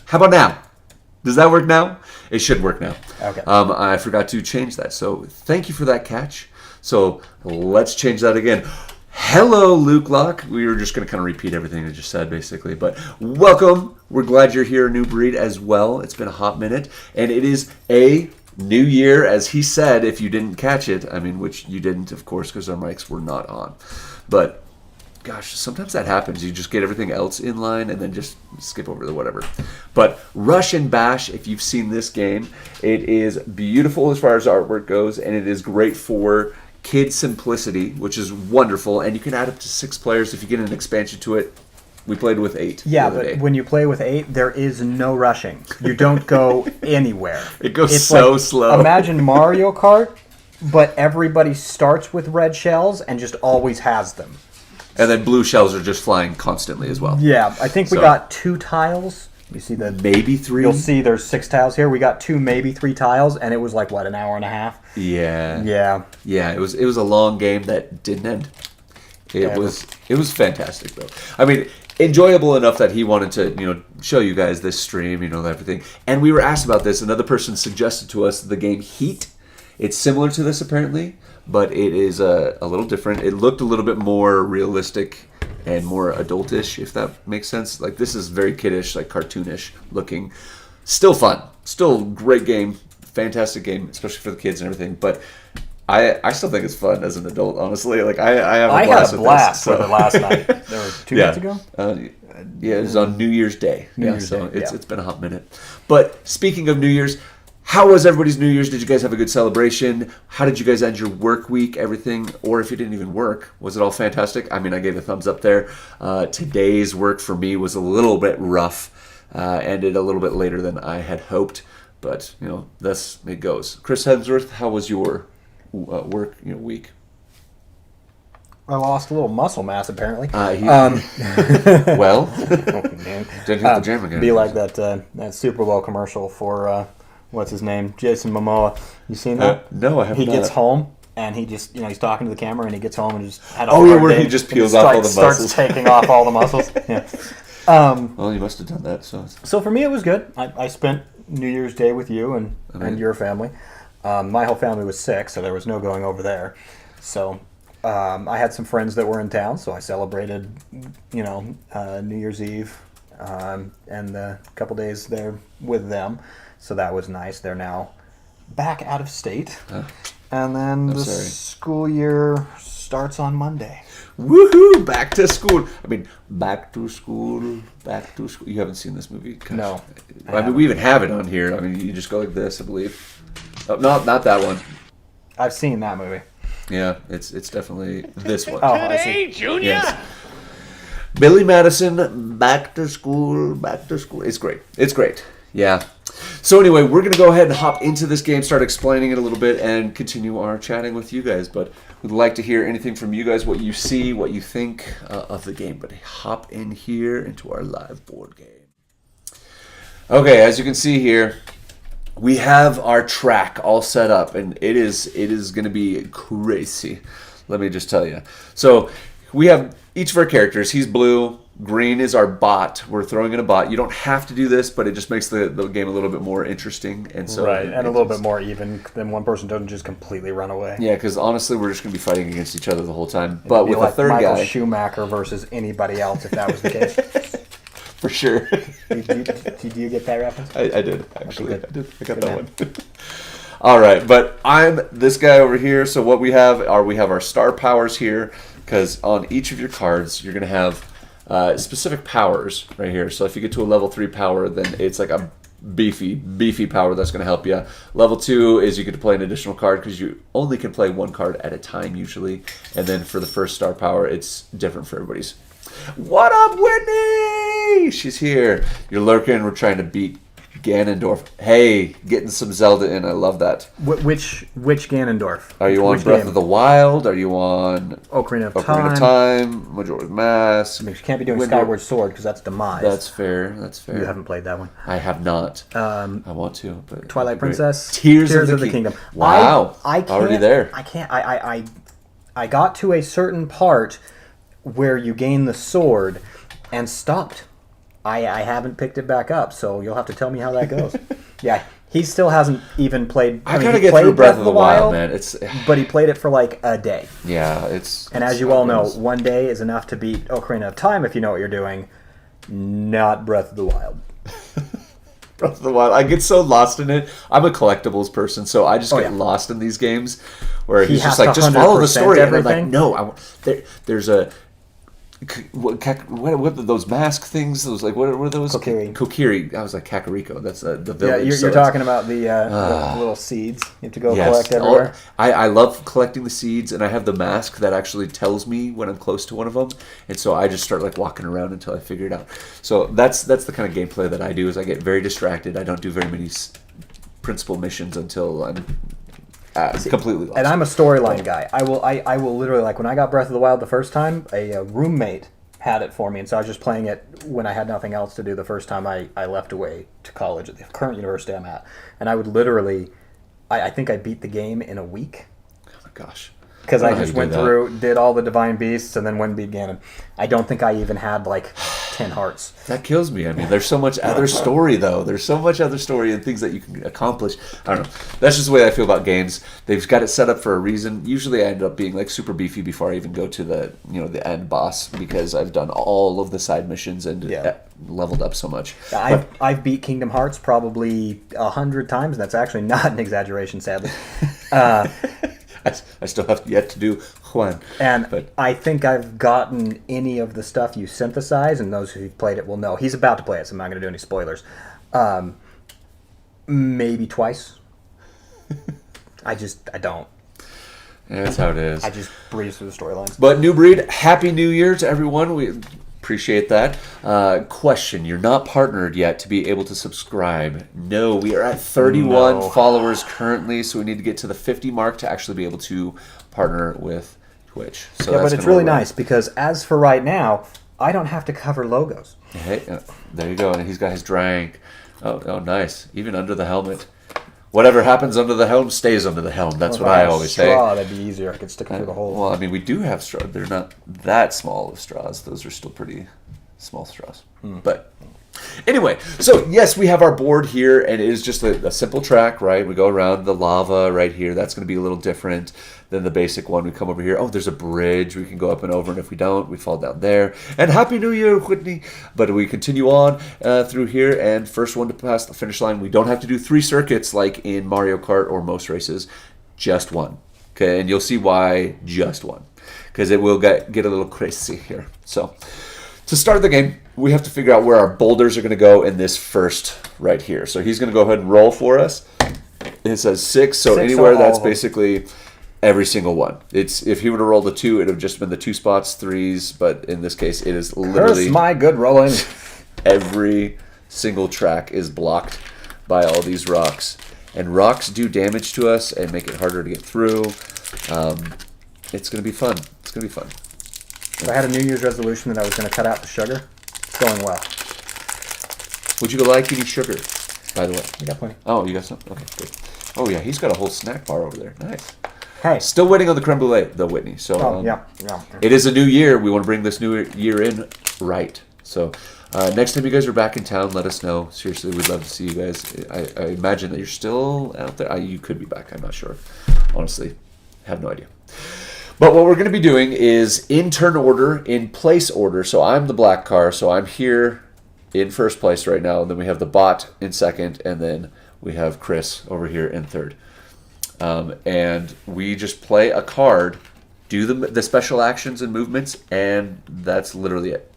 How about now? Does that work now? It should work now. Okay. I forgot to change that. So thank you for that catch. So let's change that again. Hello, Luke Locke. We were just going to kind of repeat everything I just said, basically. But welcome. We're glad you're here, New Breed, as well. It's been a hot minute. And it is a new year, as he said, if you didn't catch it. I mean, which you didn't, of course, because our mics were not on. But gosh, sometimes that happens. You just get everything else in line and then just skip over the whatever. But Rush and Bash, if you've seen this game, it is beautiful as far as artwork goes, and it is great for kid simplicity, which is wonderful. And you can add up to 6 players if you get an expansion to it. We played with 8. Yeah, but when you play with 8, there is no rushing. You don't go anywhere. It goes so slow. Imagine Mario Kart, but everybody starts with red shells and just always has them. And then blue shells are just flying constantly as well. Yeah, I think we got 2 tiles. You see the maybe 3. You'll see there's 6 tiles here. We got 2, maybe 3 tiles, and it was like what, an hour and a half? Yeah. Yeah. Yeah, it was a long game that didn't end. It was fantastic though. I mean, enjoyable enough that he wanted to, show you guys this stream, everything. And we were asked about this. Another person suggested to us the game Heat. It's similar to this apparently, but it is a little different. It looked a little bit more realistic and more adultish, if that makes sense. Like, this is very kiddish, like cartoonish looking. Still fun. Still great game. Fantastic game, especially for the kids and everything. But I still think it's fun as an adult, honestly. Like, I have a blast with this. I had a blast with it last night. There was 2 nights ago? Yeah, it was on New Year's Day. Day, it's been a hot minute. But speaking of New Year's, how was everybody's New Year's? Did you guys have a good celebration? How did you guys end your work week, everything? Or if you didn't even work, was it all fantastic? I mean, I gave a thumbs up there. Today's work for me was a little bit rough. Ended a little bit later than I had hoped. But, that's it goes. Chris Hemsworth, how was your work week? I lost a little muscle mass, apparently. Well, didn't hit the gym again. Be like that Super Bowl commercial for... what's his name? Jason Momoa. You seen that? No, I haven't. He gets home and he just, he's talking to the camera and he gets home and just had a where he just peels off all the muscles. Starts taking off all the muscles. Yeah. Well, you must have done that. So for me, it was good. I spent New Year's Day with you and your family. My whole family was sick, so there was no going over there. So I had some friends that were in town, so I celebrated, New Year's Eve and the couple days there with them. So that was nice. They're now back out of state. And then the school year starts on Monday. Woohoo! Back to school. I mean, back to school. You haven't seen this movie? Gosh. No. I mean, we even have it on here. I mean, you just go like this, I believe. Oh, not that one. I've seen that movie. Yeah, it's definitely this one. Oh, I see. Junior! Yes. Billy Madison, back to school. It's great. Yeah. So anyway, we're going to go ahead and hop into this game, start explaining it a little bit, and continue our chatting with you guys. But we'd like to hear anything from you guys, what you see, what you think of the game. But hop in here into our live board game. Okay, as you can see here, we have our track all set up, and it is going to be crazy. Let me just tell you. So we have each of our characters. He's blue. Green is our bot. We're throwing in a bot. You don't have to do this, but it just makes the game a little bit more interesting. And so right, and a little bit more even than one person doesn't just completely run away. Yeah, because honestly, we're just going to be fighting against each other the whole time. But with like a third Michael guy... Schumacher versus anybody else, if that was the case. For sure. Did you get that reference? I did, actually. I got that one. All right, but I'm this guy over here. So what we have our star powers here, because on each of your cards, you're going to have specific powers right here. So if you get to a level 3 power, then it's like a beefy power that's going to help you. Level 2 is you get to play an additional card because you only can play one card at a time usually. And then for the first star power, it's different for everybody's. What up, Whitney? She's here. You're lurking. We're trying to beat Ganondorf. Hey, getting some Zelda in. I love that. Which Ganondorf? Are you on Breath of the Wild? Are you on Ocarina of Time? Majora's Mask? I mean, you can't be doing Skyward Sword because that's Demise. That's fair. You haven't played that one. I have not. I want to. But Twilight Princess. Tears of the Kingdom. Wow. I can't, already there. I can't. I got to a certain part where you gain the sword and stopped. I haven't picked it back up, so you'll have to tell me how that goes. Yeah, he still hasn't even played. I mean, gotta he get played through Breath of the Wild, man. It's but he played it for like a day. yeah, it's. And as you all know, one day is enough to beat Ocarina of Time if you know what you're doing. Not Breath of the Wild. Breath of the Wild. I get so lost in it. I'm a collectibles person, so I just get yeah. lost in these games where He he's just has like, to just follow the 100% story. And I'm like, everything? no, there's a. What are those mask things? Those like what are those? Kokiri. Kokiri. I was like Kakariko. That's the Yeah, village. you're so talking about the little seeds you have to go collect Yes, everywhere. I love collecting the seeds, and I have the mask that actually tells me when I'm close to one of them, and so I just start like walking around until I figure it out. So that's the kind of gameplay that I do. Is I get very distracted. I don't do very many principal missions until I'm completely lost. And I'm a storyline guy. I will literally, like, when I got Breath of the Wild the first time, a roommate had it for me, and so I was just playing it when I had nothing else to do the first time I left away to college at the current university I'm at. And I would literally, I think I beat the game in a week. Oh my gosh. Because I I don't know just how you went do that. through, did all the Divine Beasts, and then went and beat Ganon. I don't think I even had, like, 10 hearts. That kills me. I mean, there's so much other story, though. There's so much other story and things that you can accomplish. I don't know. That's just the way I feel about games. They've got it set up for a reason. Usually, I end up being like super beefy before I even go to the end boss because I've done all of the side missions and leveled up so much. I've beat Kingdom Hearts probably 100 times, and that's actually not an exaggeration, sadly. I still have yet to do Juan. And I think I've gotten any of the stuff you synthesize, and those who've played it will know. He's about to play it, so I'm not going to do any spoilers. Maybe twice. I don't. Yeah, that's how it is. I just breeze through the storylines. But New Breed, Happy New Year to everyone. We appreciate that. Question, you're not partnered yet to be able to subscribe. No, we are at 31 followers currently, so we need to get to the 50 mark to actually be able to partner with Twitch. So Yeah, but it's really nice because as for right now, I don't have to cover logos. Hey, there you go. And he's got his drank. Oh, nice. Even under the helmet. Whatever happens under the helm stays under the helm. That's what I always say. That'd be easier. I could stick it through the hole. Well, I mean, we do have straws. They're not that small of straws. Those are still pretty small straws. But anyway, so yes, we have our board here, and it is just a simple track, right? We go around the lava right here. That's going to be a little different than the basic one. We come over here. Oh, there's a bridge. We can go up and over, and if we don't, we fall down there. And Happy New Year, Whitney. But we continue on through here, and first one to pass the finish line. We don't have to do 3 circuits like in Mario Kart or most races. Just one. Okay, and you'll see why just one. Because it will get a little crazy here. So to start the game, we have to figure out where our boulders are going to go in this first right here. So he's going to go ahead and roll for us. It says 6, so 6 anywhere on that's all of them. basically every single one. It's if he would have rolled a 2, it would have just been the 2 spots, 3s, but in this case, it is literally Curse my good rolling. every single track is blocked by all these rocks. And rocks do damage to us and make it harder to get through. It's going to be fun. It's going to be fun. So I had a New Year's resolution that I was going to cut out the sugar. It's going well. Would you like any sugar, by the way? We got plenty. Oh, you got some? Okay, good. Oh, yeah, he's got a whole snack bar over there. Nice. Hey. Still waiting on the creme brulee, though, Whitney. So, Oh, yeah. It is a new year. We want to bring this new year in right. So next time you guys are back in town, let us know. Seriously, we'd love to see you guys. I imagine that you're still out there. You could be back. I'm not sure. Honestly, have no idea. But what we're going to be doing is in turn order, in place order. So I'm the black car. So I'm here in first place right now. And then we have the bot in second. And then we have Chris over here in third. And we just play a card, do the special actions and movements, and that's literally it.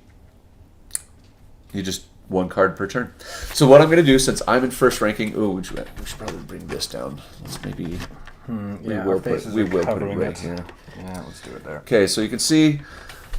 You just one card per turn. So what I'm going to do, since I'm in first ranking, we should probably bring this down. Let's maybe we will put it right here. Yeah, let's do it there. Okay, so you can see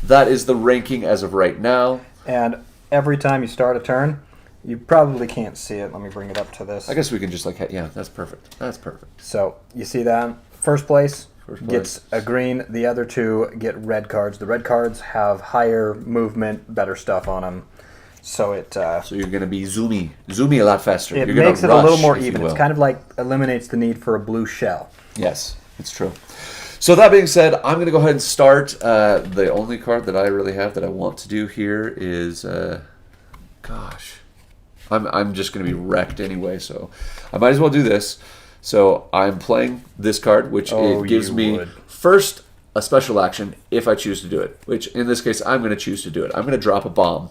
that is the ranking as of right now. And every time you start a turn, you probably can't see it. Let me bring it up to this. I guess we can just that's perfect. That's perfect. So you see that first place First gets a green. The other 2 get red cards. The red cards have higher movement, better stuff on them. So it So you're going to be zoomy a lot faster. it You're gonna makes it a little rush, more if you even. It's will. kind of like eliminates the need for a blue shell. Yes, it's true. So that being said, I'm going to go ahead and start. The only card that I really have that I want to do here is Gosh. I'm just going to be wrecked anyway, so I might as well do this. So I'm playing this card, which it gives me first a special action if I choose to do it, which in this case I'm going to choose to do it. I'm going to drop a bomb.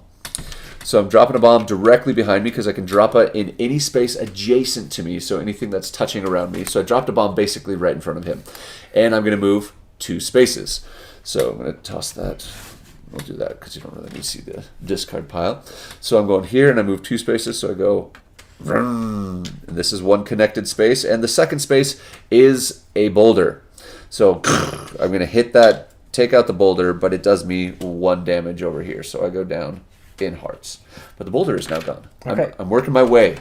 So I'm dropping a bomb directly behind me because I can drop it in any space adjacent to me, so anything that's touching around me. So I dropped a bomb basically right in front of him. And I'm going to move 2 spaces. So I'm going to toss that. We'll do that because you don't really need to see the discard pile. So I'm going here and I move 2 spaces. So I go, and this is 1 connected space. And the second space is a boulder. So I'm going to hit that, take out the boulder, but it does me 1 damage over here. So I go down in hearts. But the boulder is now gone. Okay. I'm working my way.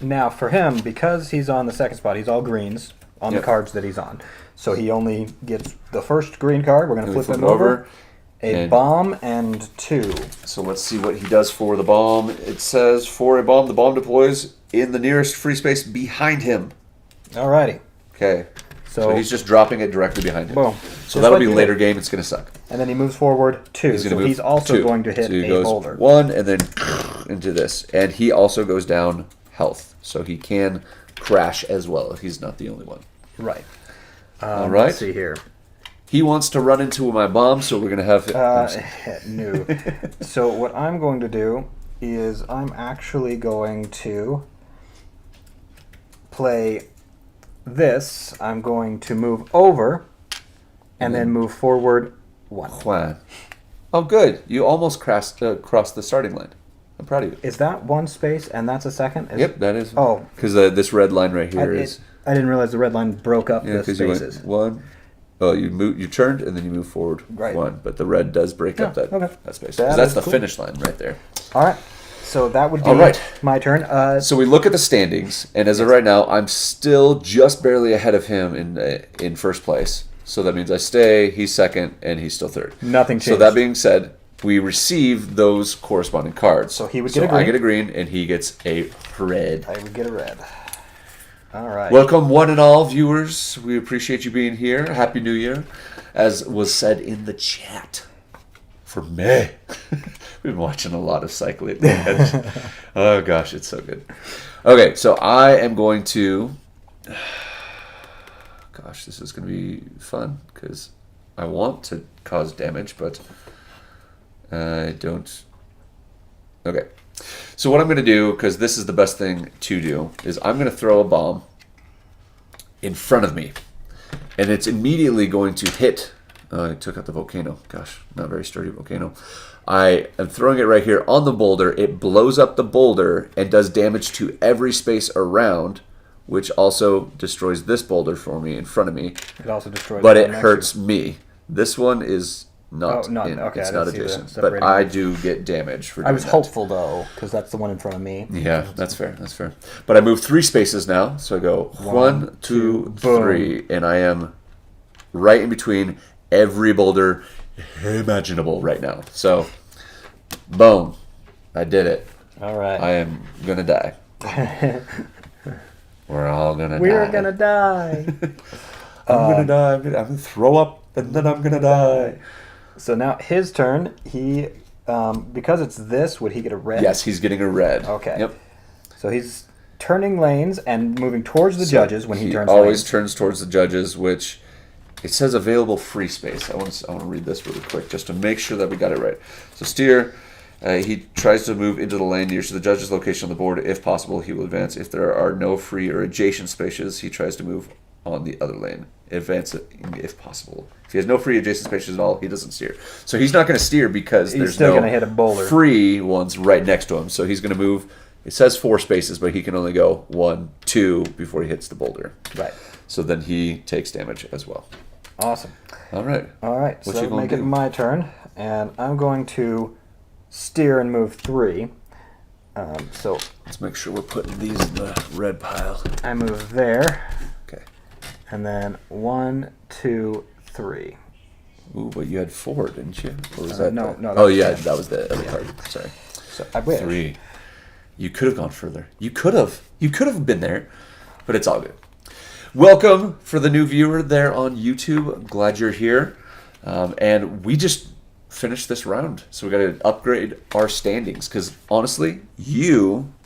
Now for him, because he's on the second spot, he's all greens on the cards that he's on. So he only gets the first green card. We're going to flip him over. A bomb and 2. So let's see what he does for the bomb. It says for a bomb, the bomb deploys in the nearest free space behind him. Alrighty. Okay. So he's just dropping it directly behind him. Boom. So that'll be later game. It's going to suck. And then he moves forward 2. So he's also going to hit a boulder. 1 and then into this. And he also goes down health. So he can crash as well if he's not the only one. Right. All right. Let's see here. He wants to run into my bomb, so we're going to have... No. So what I'm going to do is I'm actually going to play this. I'm going to move over and then move forward 1. Juan. Oh, good. You almost crossed the starting line. I'm proud of you. Is that 1 space and that's a second? Yep, that is. Oh. Because this red line right here is... I didn't realize the red line broke up the spaces. You went 1... Oh, you turned and then you move forward 1, but the red does break up that space. That's the finish line right there. All right, so that would be my turn. So we look at the standings, and as of right now, I'm still just barely ahead of him in first place. So that means I stay, he's second, and he's still third. Nothing changed. So that being said, we receive those corresponding cards. So he would get a green. I get a green, and he gets a red. I would get a red. All right. Welcome, one and all viewers. We appreciate you being here. Happy New Year, as was said in the chat. For me, we've been watching a lot of cycling. Oh gosh, it's so good. Okay, so I am going to. Gosh, this is going to be fun because I want to cause damage, but I don't. Okay. So what I'm going to do, because this is the best thing to do, is I'm going to throw a bomb in front of me. And it's immediately going to hit... I took out the volcano. Gosh, not very sturdy volcano. I am throwing it right here on the boulder. It blows up the boulder and does damage to every space around, which also destroys this boulder for me in front of me. It also destroys but it hurts me. This one is... It's not adjacent, but I do get damage for doing I was hopeful though, because that's the one in front of me. Yeah, that's fair. But I move 3 spaces now, so I go 1, 2, 3, and I am right in between every boulder imaginable right now. So, boom, I did it. All right. I am gonna die. We're all gonna die. We're gonna die. I'm gonna die. I'm gonna throw up, and then I'm gonna die. So now his turn. He, because it's this, would he get a red? Yes, he's getting a red. Okay. Yep. So he's turning lanes and moving towards the judges when he turns. He always lanes. turns towards the judges, which it says available free space. I want to read this really quick just to make sure that we got it right. So steer. He tries to move into the lane nearest to the judge's location on the board. If possible, he will advance. If there are no free or adjacent spaces, he tries to move on the other lane. Advance it if possible. If he has no free adjacent spaces at all, he doesn't steer. So he's not going to steer because he's there's still no gonna hit a boulder. Free ones right next to him. So he's going to move. It says 4 spaces, but he can only go 1, 2 before he hits the boulder. Right. So then he takes damage as well. Awesome. All right. All right. What so you gonna make do? it my turn, and I'm going to steer and move 3. So let's make sure we're putting these in the red pile. I move there. Okay. And then 1, 2, 3. Ooh, but you had 4, didn't you? Or was that no. Oh yeah, that was the other card. Sorry. So I wish. 3. You could have gone further. You could have been there, but it's all good. Welcome for the new viewer there on YouTube. I'm glad you're here. And we just finish this round. So we got to upgrade our standings because honestly,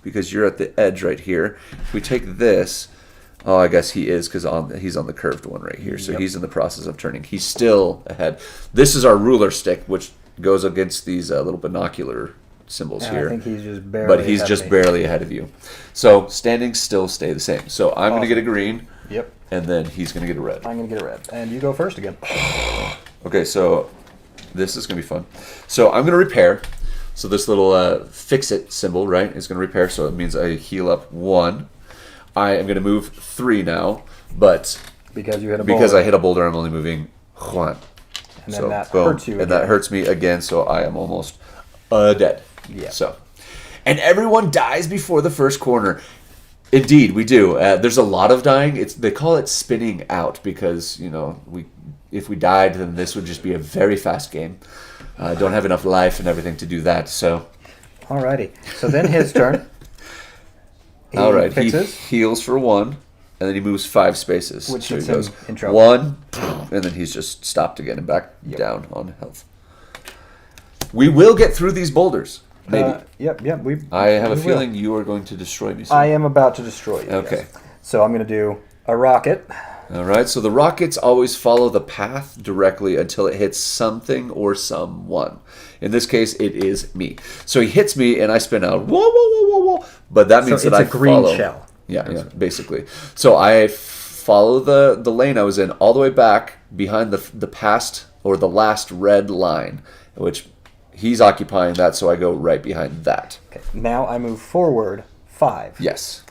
because you're at the edge right here. If we take this, oh, I guess he is because he's on the curved one right here. So he's in the process of turning. He's still ahead. This is our ruler stick, which goes against these little binocular symbols here. I think he's just barely. But he's just barely ahead of you. So standings still stay the same. So I'm going to get a green. Yep. And then he's going to get a red. I'm going to get a red. And you go first again. Okay, so this is going to be fun. So I'm going to repair. So this little fix-it symbol, right, is going to repair. So it means I heal up 1. I am going to move 3 now. But because you hit a boulder. Because I hit a boulder, I'm only moving 1. And then that hurts you again. And that hurts me again, so I am almost dead. Yeah. So, and everyone dies before the first corner. Indeed, we do. There's a lot of dying. They call it spinning out because if we died, then this would just be a very fast game. Don't have enough life and everything to do that. So, alrighty. So then his turn. All right. Fixes. He heals for 1, and then he moves 5 spaces. Which so gets he goes him in trouble. 1, and then he's just stopped again and back down on health. We will get through these boulders. Maybe. Yep. I have a feeling you are going to destroy me soon. I am about to destroy you. Okay. Yes. So I'm going to do a rocket. All right. So the rockets always follow the path directly until it hits something or someone. In this case, it is me. So he hits me, and I spin out. Whoa, whoa, whoa, whoa, whoa. But that means that I it's a green follow. shell. Yeah, basically. So I follow the lane I was in all the way back behind the past or the last red line, which he's occupying that, so I go right behind that. Okay. Now I move forward 5. Yes.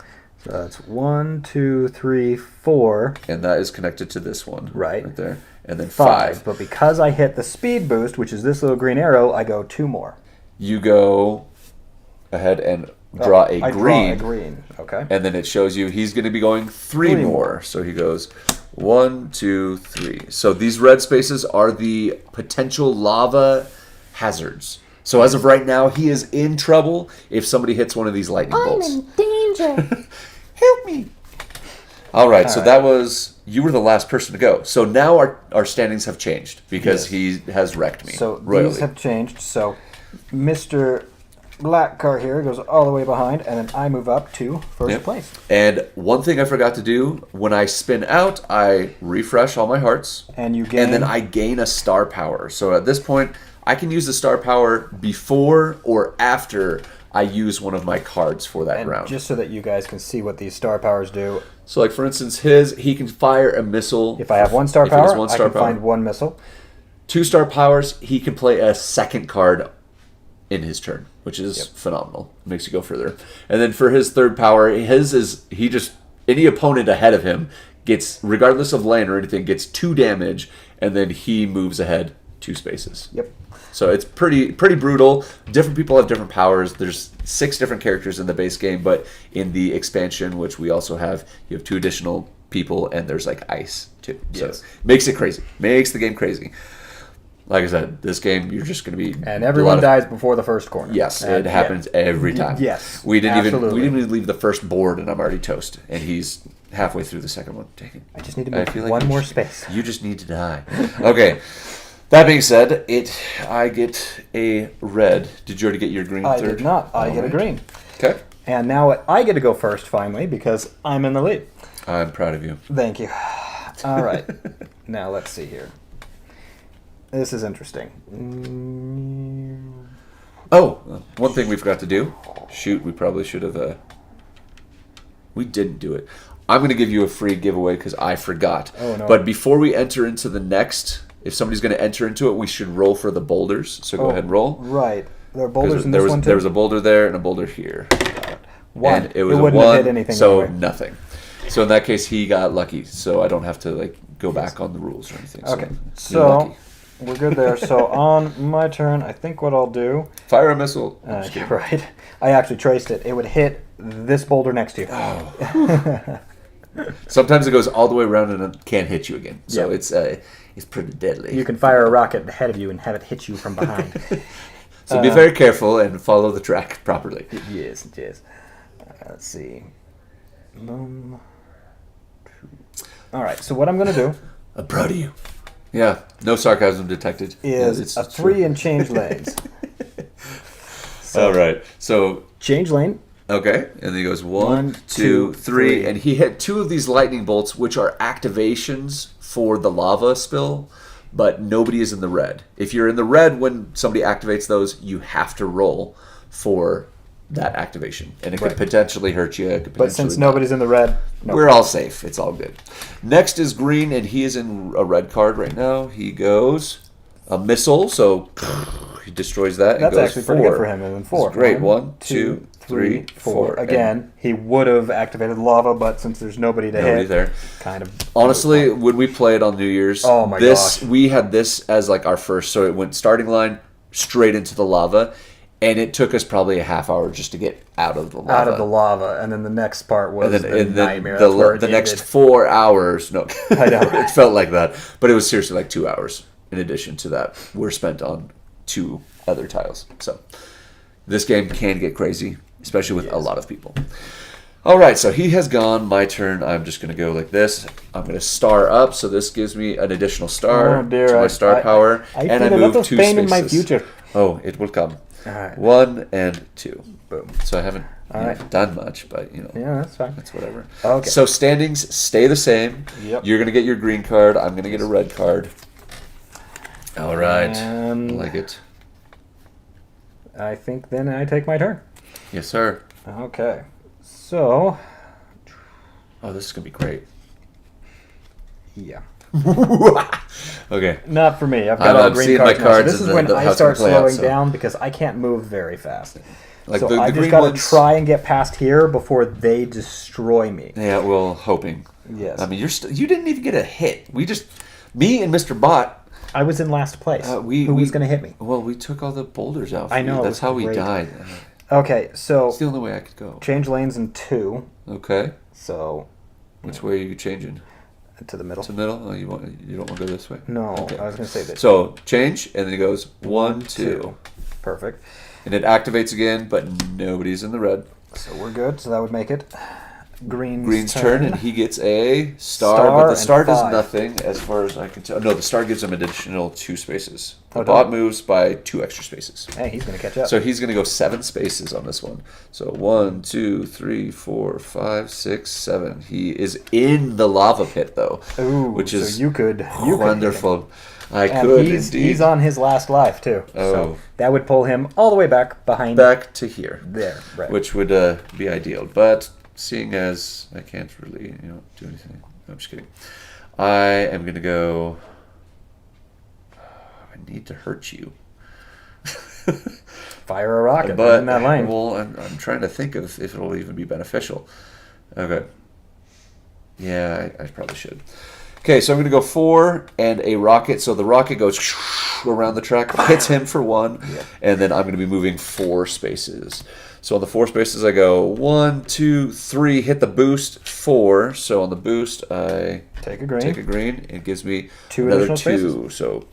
So that's 1, 2, 3, 4. And that is connected to this one. Right there. And then 5. But because I hit the speed boost, which is this little green arrow, I go 2 more. You go ahead and draw a I green. draw a green. Okay. And then it shows you he's going to be going 3 more. So he goes 1, 2, 3. So these red spaces are the potential lava hazards. So as of right now, he is in trouble if somebody hits one of these lightning bolts. I'm in danger. Help me. All right, so that was, you were the last person to go. So now our standings have changed because he has wrecked me. So royally. these have changed. So Mr. Black Car here goes all the way behind, and then I move up to first place. And one thing I forgot to do, when I spin out, I refresh all my hearts. And you gain... And then I gain a star power. So at this point, I can use the star power before or after I use one of my cards for that round. Just so that you guys can see what these star powers do. So like for instance, he can fire a missile. If I have 1 star power, I can find 1 missile. 2 star powers, he can play a second card in his turn, which is phenomenal. Makes you go further. And then for his 3rd power, any opponent ahead of him gets, regardless of lane or anything, gets 2 damage, and then he moves ahead 2 spaces. Yep. So it's pretty brutal. Different people have different powers. There's 6 different characters in the base game, but in the expansion, which we also have, you have 2 additional people, and there's like ice too. So makes it crazy. Makes the game crazy. Like I said, this game you're just going to be, and everyone dies before the first corner. Yes, it happens every time. Yes, we didn't even leave the first board, and I'm already toast, and he's halfway through the second one. Dang it. I just need to move one more space. You just need to die. Okay. That being said, I get a red. Did you already get your green? I did not. I get a green. Okay. And now I get to go first finally because I'm in the lead. I'm proud of you. Thank you. All right. Now let's see here. This is interesting. Oh, one thing we forgot to do. Shoot, we probably should have. We didn't do it. I'm going to give you a free giveaway because I forgot. Oh, no. But before we enter into the next, if somebody's going to enter into it, we should roll for the boulders. So go ahead and roll. Right. There are boulders in this one too? There was a boulder there and a boulder here. One. And it was wouldn't a 1, have hit anything so anyway. nothing. So in that case, he got lucky. So I don't have to go back on the rules or anything. Okay. You're So lucky. we're good there. So on my turn, I think what I'll do... Fire a missile. I'm just kidding. Right. I actually traced it. It would hit this boulder next to you. Oh. Sometimes it goes all the way around and it can't hit you again. So it's pretty deadly. You can fire a rocket ahead of you and have it hit you from behind. So be very careful and follow the track properly. Yes. Let's see. Boom. All right. So what I'm going to do... I'm proud of you. Yeah, no sarcasm detected. is It's a true. 3 and change lanes. All right. So, Change lane. okay. And then he goes One, 1, 2, two, 3. three. And he hit 2 of these lightning bolts, which are activations for the lava spill, but nobody is in the red. If you're in the red when somebody activates those, you have to roll for that activation. And it could Right. potentially hurt you. It could But since potentially not. nobody's in the red, no. We're all safe. It's all good. Next is green, and he is in a red card right now. He goes a missile, so he destroys that. And That's goes actually pretty 4. good for him. And then 4. It's great. 1, 2, 3, 4. Again, he would have activated the lava, but since there's nobody to Nobody hit, there. kind of. Honestly, when we played on New Year's, Oh my this gosh. we had this as like our first. So it went starting line straight into the lava, and it took us probably a half hour just to get out of the lava. out of the lava, and then the next part was And then, the and then nightmare. That's where the it next ended. 4 hours, no, I know. it felt like that, but it was seriously like 2 hours. In addition to that, were spent on 2 other tiles. So this game can get crazy, especially with a lot of people. All right, so he has gone. My turn. I'm just going to go like this. I'm going to star up, so this gives me an additional star Oh, dear, to my star power, I and I feel a lot move of 2 pain spaces. in my future. Oh, it will come. All right. 1 and 2. Boom. So I haven't All right. done much, but Yeah, that's fine. that's whatever. Okay. So standings stay the same. Yep. You're gonna get your green card. I'm gonna get a red card. All right. And I like it. I think then I take my turn. Yes, sir. Okay. So, Oh, this is gonna be great. yeah. Okay. Not for me. I've got I'm all green seeing my cards now. So cards this is and when how I it's start gonna play out, slowing so- down because I can't move very fast. Like so the I just green got to ones. try and get past here before they destroy me. Yeah, well, hoping. Yes. I mean, you didn't even get a hit. Me and Mr. Bot. I was in last place. Who we was going to hit me? Well, we took all the boulders out. For I know, you. it That's was how we great. died. Okay, so It's the only way I could go. change lanes in 2. Okay. So Which way are you changing? to the middle. To the middle? Oh, you don't want to go this way? No, Okay. I was going to say this. So change, and then it goes 1, 2, Perfect. and it activates again, but nobody's in the red. So we're good. So that would make it Green's turn, and he gets a star, Star but the and star does 5. nothing as far as I can tell. No, the star gives him additional 2 spaces. The Oh, bot don't- moves by 2 extra spaces. Hey, he's going to catch up. So he's going to go 7 spaces on this one. So 1, 2, 3, 4, 5, 6, 7. He is in the lava pit though, Ooh, which is so you could wonderful. I And could he's indeed. on his last life too. Oh. So that would pull him all the way back behind Back to here, there. Right. which would be ideal. But seeing as I can't really, do anything. No, I'm just kidding. I am going to go. I need to hurt you. Fire a rocket But in that lane. well, I'm trying to think of if it'll even be beneficial. Okay. Yeah, I probably should. Okay, so I'm going to go 4 and a rocket. So the rocket goes around the track, hits him for 1, and then I'm going to be moving 4 spaces. So on the 4 spaces, I go 1, 2, 3, hit the boost, 4. So on the boost, I Take a green. take a green. It gives me 2 another additional 2. So,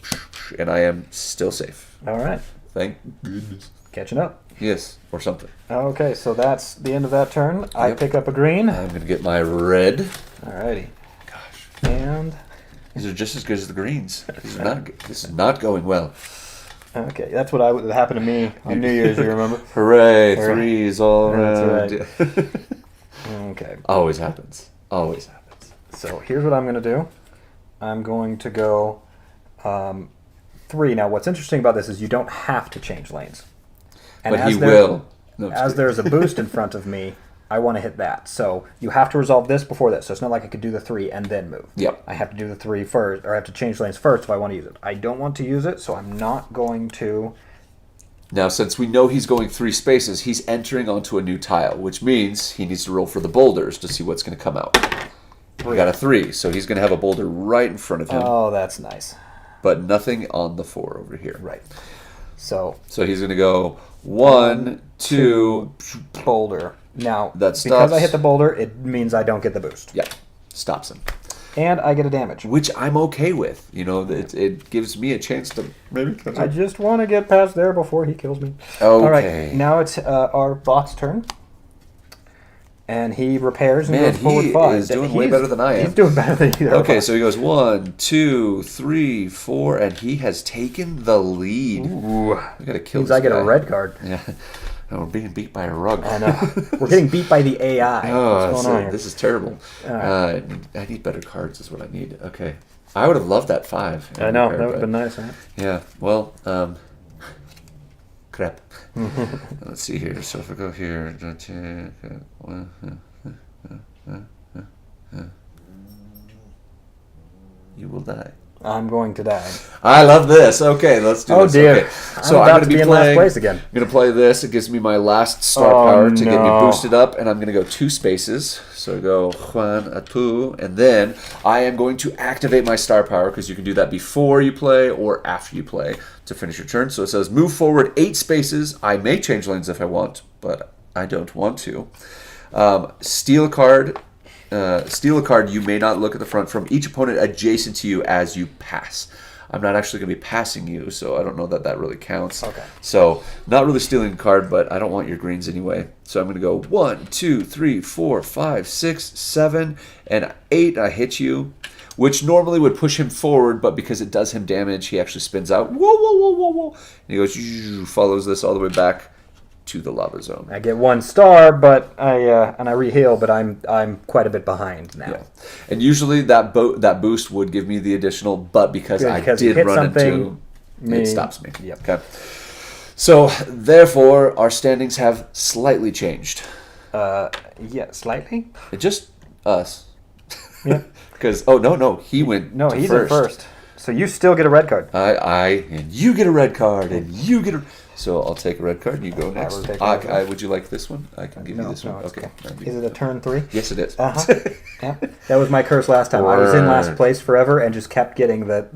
and I am still safe. All right. Thank goodness. Catching up. Yes, or something. Okay, so that's the end of that turn. I Yep. pick up a green. I'm going to get my red. Alrighty. Gosh. And These are just as good as the greens. This is not going well. okay, that's what would happen to me on New Year's. You remember? Hooray! Hooray. 3s all That's around. Okay. Always happens. Always happens. So here's what I'm going to do. I'm going to go 3. Now, what's interesting about this is you don't have to change lanes. And But he as there- will. No, I'm just As kidding. there's a boost in front of me, I want to hit that. So you have to resolve this before this. So it's not like I could do the 3 and then move. Yep. I have to do the 3 first, or I have to change lanes first if I want to use it. I don't want to use it, so I'm not going to. Now, since we know he's going 3 spaces, he's entering onto a new tile, which means he needs to roll for the boulders to see what's going to come out. We got a 3, so he's going to have a boulder right in front of him, Oh, that's nice. but nothing on the 4 over here. Right. So So he's going to go 1, 2. boulder. Now, That because stops. I hit the boulder, it means I don't get the boost, Yeah, stops him. and I get a damage. Which I'm okay with. It gives me a chance to maybe catch I up. just want to get past there before he kills me. Okay. All right, now it's our bot's turn. and he repairs and Man, goes forward he 5. is doing way better than I am. He's doing better than either. Okay, of us. so he goes 1, 2, 3, 4, and he has taken the lead. Ooh. We gotta kill Means this I get guy. a red card. Yeah. Oh, we're being beat by a rug. I know. We're getting beat by the AI. Oh, What's going on here? this is terrible. Right. I need better cards is what I need. Okay. I would have loved that 5. I know. That would have been nice, huh? Yeah, well, crap. Let's see here. So if I go here, you will die. I'm going to die. I love this. Okay, let's do this. Dear. Okay. So I'm about I'm going to be be in playing. last place again. I'm going to play this. It gives me my last star Oh, power to get me no. boosted up, and I'm going to go 2 spaces. So I go Juan Atu, and then I am going to activate my star power because you can do that before you play or after you play to finish your turn. So it says move forward 8 spaces. I may change lanes if I want, but I don't want to. Steal a card. Steal a card. You may not look at the front from each opponent adjacent to you as you pass. I'm not actually going to be passing you, so I don't know that that really counts. Okay. So not really stealing a card, but I don't want your greens anyway. So I'm going to go 1, 2, 3, 4, 5, 6, 7, and 8. I hit you, which normally would push him forward, but because it does him damage, he actually spins out. Whoa, whoa, whoa, whoa, whoa. And he goes, follows this all the way back to the lava zone. I get 1 star, but I re-heal, but I'm quite a bit behind now. Yeah, and usually that boost would give me the additional, but because Good, I because you did hit run something, into, it stops me. Yep. Okay. So therefore, our standings have slightly changed. Yeah, slightly. It just us. Yeah. Because no, he went. No, to he's first. in first. So you still get a red card. And you get a red card, and you get a. So I'll take a red card, and you go next. will take a red card. Would you like this one? I can give you this one. it's Okay. Is it a turn 3? Yes, it is. Uh-huh. Yeah. That was my curse last time. I was in last place forever and just kept getting that.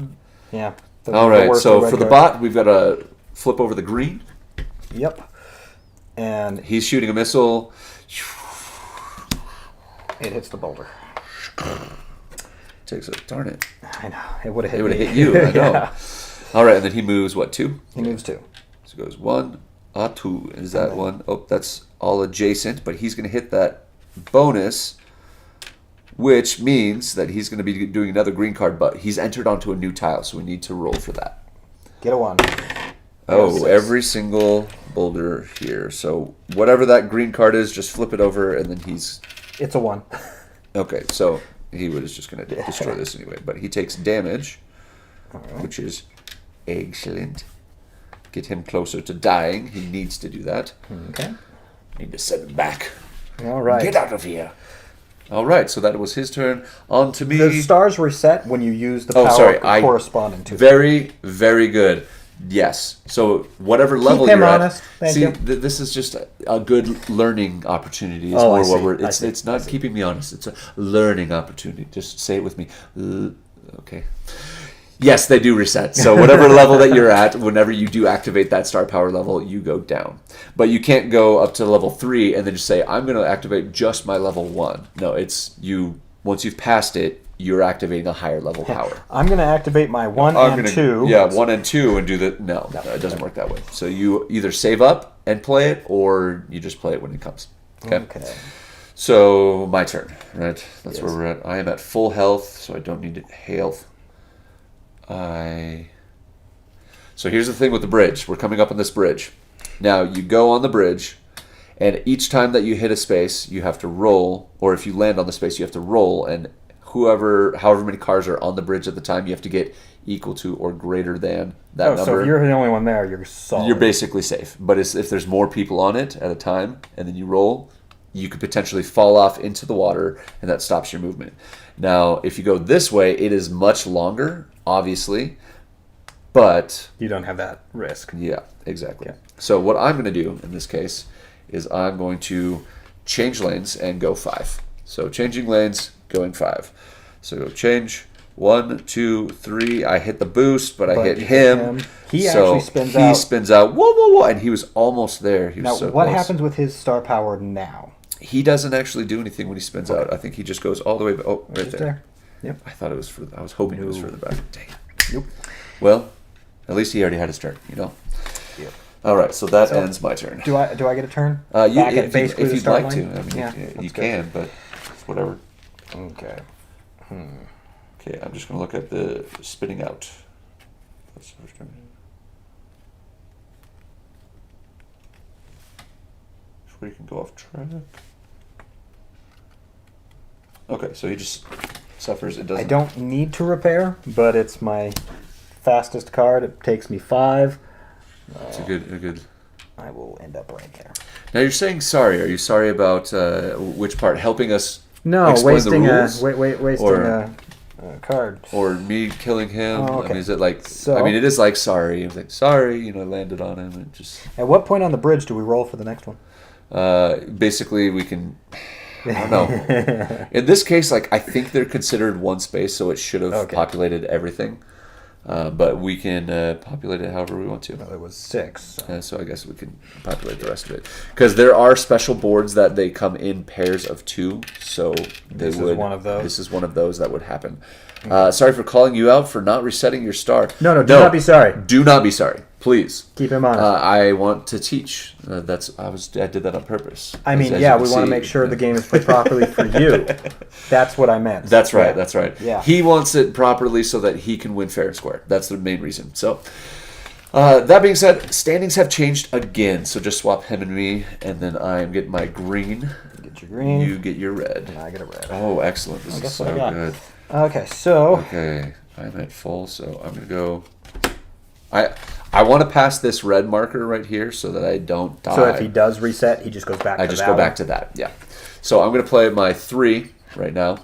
Yeah. All right. worst So red for the card. bot, we've got to flip over the green. Yep. And He's shooting a missile. it hits the boulder. Takes a darn it. I know. It would have hit It would have me. hit you. I know. Yeah. All right, and then he moves what 2? He moves 2. So it goes 1, 2. Is that one? Oh, that's all adjacent, but he's going to hit that bonus, which means that he's going to be doing another green card, but he's entered onto a new tile, so we need to roll for that. Get a 1. Oh, 6. every single boulder here. So whatever that green card is, just flip it over, and then he's... It's a 1. Okay, so he was just going to destroy this anyway, but he takes damage, which is excellent. Get him closer to dying. He needs to do that. Okay. Need to send him back. All right. Get out of here. All right, so that was his turn. On to me. The stars reset when you use the Oh, power sorry, I- corresponding to them. Very, very good. Yes. So whatever level him you're honest. at. Thank see, you. This is just a good learning opportunity. Is Oh, I more what see. we're. I It's see. it's not keeping me honest. It's a learning opportunity. Just say it with me. Okay. Yes, they do reset. So whatever level that you're at, whenever you do activate that star power level, you go down. But you can't go up to level 3 and then just say, I'm going to activate just my level 1. No, it's you. Once you've passed it, you're activating a higher level power. I'm going to activate my 1 I'm and gonna, 2. Yeah, 1 and 2 and do the... No, it doesn't work that way. So you either save up and play it, or you just play it when it comes. Okay. So my turn, right? That's Yes. where we're at. I am at full health, so I don't need health. So here's the thing with the bridge. We're coming up on this bridge. Now, you go on the bridge, and each time that you hit a space, you have to roll, or if you land on the space, you have to roll, and however many cars are on the bridge at the time, you have to get equal to or greater than that number. So if you're the only one there, you're solid. You're basically safe. But if there's more people on it at a time, and then you roll, you could potentially fall off into the water, and that stops your movement. Now, if you go this way, it is much longer, obviously, but... You don't have that risk. Yeah, exactly. Yeah. So what I'm going to do in this case is I'm going to change lanes and go 5. So changing lanes, going 5. So go change 1, 2, 3. I hit the boost, but I hit you him. He So actually spins he out. spins out. Whoa, whoa, whoa! And he was almost there. He was Now, so what close. happens with his star power now? He doesn't actually do anything when he spins out. I think he just goes all the way. Oh, right Just there. Yep. I thought it was for. I was hoping it was further back. Dang. Yep. Well, at least he already had his turn. You know. Yep. All right, so that ends my turn. Do I get a turn? You, Back at if basically if the you'd start like line? to, I mean, Yeah, you that's good. can, but it's whatever. Okay. Okay, I'm just going to look at the spitting out. That's the first turn. Before you can go off track. Okay, so he just suffers. It doesn't. I don't need to repair, but it's my fastest card. It takes me 5. It's a good. I will end up right there. Now you're saying sorry. Are you sorry about which part? Helping us No, explain wasting the rules? wasting Or- a card. Or me killing him? Oh, I okay. mean, is it like? So- I mean, it is like sorry. It's like sorry. I landed on him and just. At what point on the bridge do we roll for the next one? Basically, we can. I don't know. In this case, I think they're considered one space, so it should have Okay. populated everything. But we can populate it however we want to. Well, it was 6. So. So I guess we can populate the rest of it because there are special boards that they come in pairs of 2. So This is one of those? This is one of those that would happen. Sorry for calling you out for not resetting your star. No, do not be sorry. Do not be sorry, please. Keep him honest. I want to teach. I did that on purpose. I mean, As yeah, you we can want to see. make sure the game is played properly for you. That's what I meant. That's right. Yeah. That's right. Yeah. He wants it properly so that he can win fair and square. That's the main reason. So, that being said, standings have changed again. So just swap him and me, and then I am getting my green. Get your green. You get your red. and I get a red. Oh, excellent! This is guess so what I got. good. Okay, so Okay, I'm at full, so I'm gonna go. I want to pass this red marker right here so that I don't die. so if he does reset, he just goes back. I to just that go one. back to that. Yeah. So I'm gonna play my 3 right now.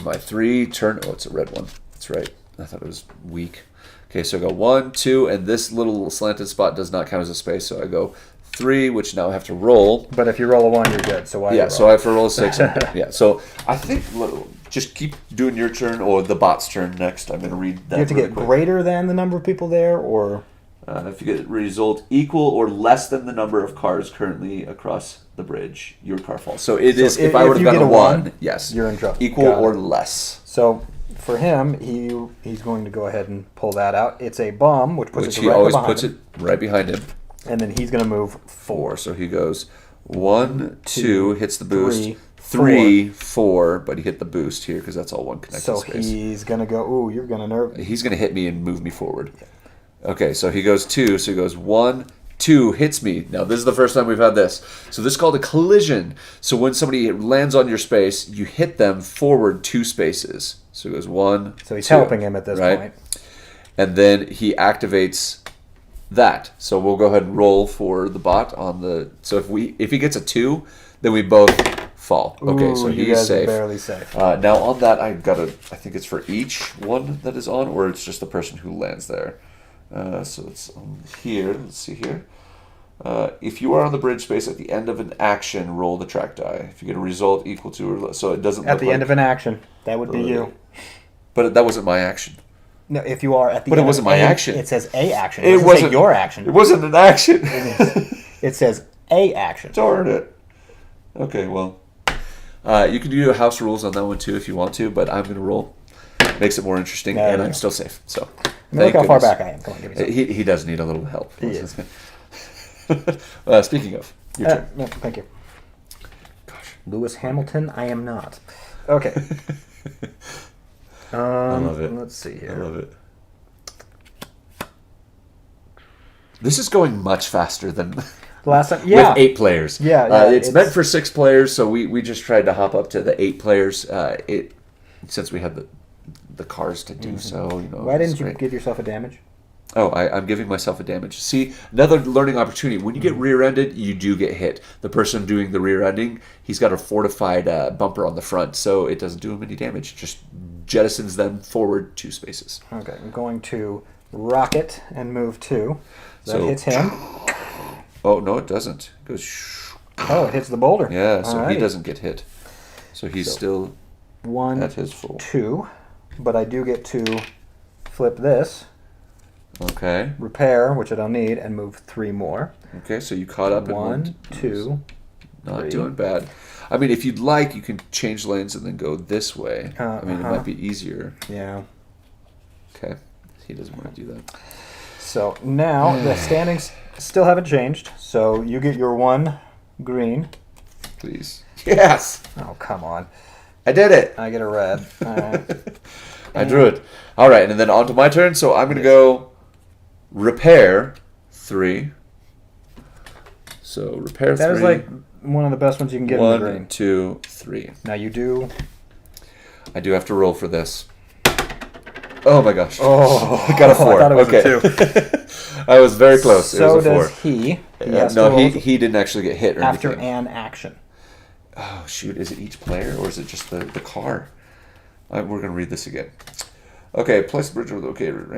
My 3 turn. Oh, it's a red one. That's right. I thought it was weak. Okay, so I go 1, 2, and this little slanted spot does not count as a space, so I go 3, which now I have to roll. But if you roll a 1, you're good. So why? Yeah, so I have to roll a 6. Yeah, so I think just keep doing your turn or the bot's turn next. I'm going to read that. you have to really get quick. greater than the number of people there, or If you get result equal or less than the number of cars currently across the bridge, your car falls. So it is. If I if would have you gotten get a a 1, one, yes, you're in trouble. Equal Got or it. less. So for him, he's going to go ahead and pull that out. It's a bomb, which puts Which it he right always behind puts him. it right behind him. And then he's going to move 4. So he goes 1, 2, hits the boost. 3, 3, 4, but he hit the boost here because that's all one connected So space. he's going to go, ooh, you're going to nerve. He's going to hit me and move me forward. Okay, so he goes 2. So he goes 1, 2, hits me. Now, this is the first time we've had this. So this is called a collision. So when somebody lands on your space, you hit them forward 2 spaces. So he goes 1, So he's 2, helping him at this right? point. And then he activates that. So we'll go ahead and roll for the bot on the... So if he gets a 2, then we both fall. Okay, so Ooh, you he's guys are safe. barely safe. Now on that, I think it's for each one that is on, or it's just the person who lands there. So it's on here. Let's see here. If you are on the bridge space at the end of an action, roll the track die. If you get a result equal to or less, so it doesn't. At the end of an action, that would be you. But that wasn't my action. No, if you are at the But it end of wasn't my a, action. It says a action. It It doesn't wasn't say your action. It wasn't an action. It says a action. Darn it. Okay, well, you can do house rules on that one too if you want to, but I'm going to roll. Makes it more interesting, There and you I'm go. still safe. So, I mean, look thank how far goodness. back I am. Come on, give me some. He does need a little help. He is. Speaking of, your turn. No, thank you. Gosh. Lewis Hamilton, I am not. Okay. I love it. Let's see I here. love it. This is going much faster than Last time, yeah. with 8 players. Yeah, it's meant for 6 players, so we just tried to hop up to the 8 players. Since we had the cars to do so. You know, Why it's didn't you great. give yourself a damage? Oh, I'm giving myself a damage. See, another learning opportunity. When you get rear-ended, you do get hit. The person doing the rear-ending, he's got a fortified bumper on the front, so it doesn't do him any damage. It just jettisons them forward 2 spaces. Okay, I'm going to rocket and move 2. That So- hits him. Oh, no, it doesn't. It goes... Oh, it hits the boulder. Yeah, so he Alrighty. doesn't get hit. So he's still 1, at his full. 2, but I do get to flip this, Okay. repair, which I don't need, and move 3 more. Okay, so you caught up. 1, 2. Not 3. doing bad. I mean, if you'd like, you can change lanes and then go this way. I mean, it Uh-huh. might be easier. Yeah. Okay. He doesn't want to do that. So now the standings still haven't changed. So you get your 1 green. Please. Yes. Oh, come on. I did it. I get a red. All right. I drew it. All right, and then on to my turn. So I'm going to go repair 3. So repair 3. That is like one of the best ones you can get in the green. 1, 2, 3. Now you do. I do have to roll for this. Oh my gosh. Oh, I got a 4. I thought it was okay. a 2. I was very close. It So was a 4. does he. Yes. No, he didn't actually get hit or after anything. an action. Oh, shoot. Is it each player or is it just the car? We're going to read this again. Okay, place the bridge over the located.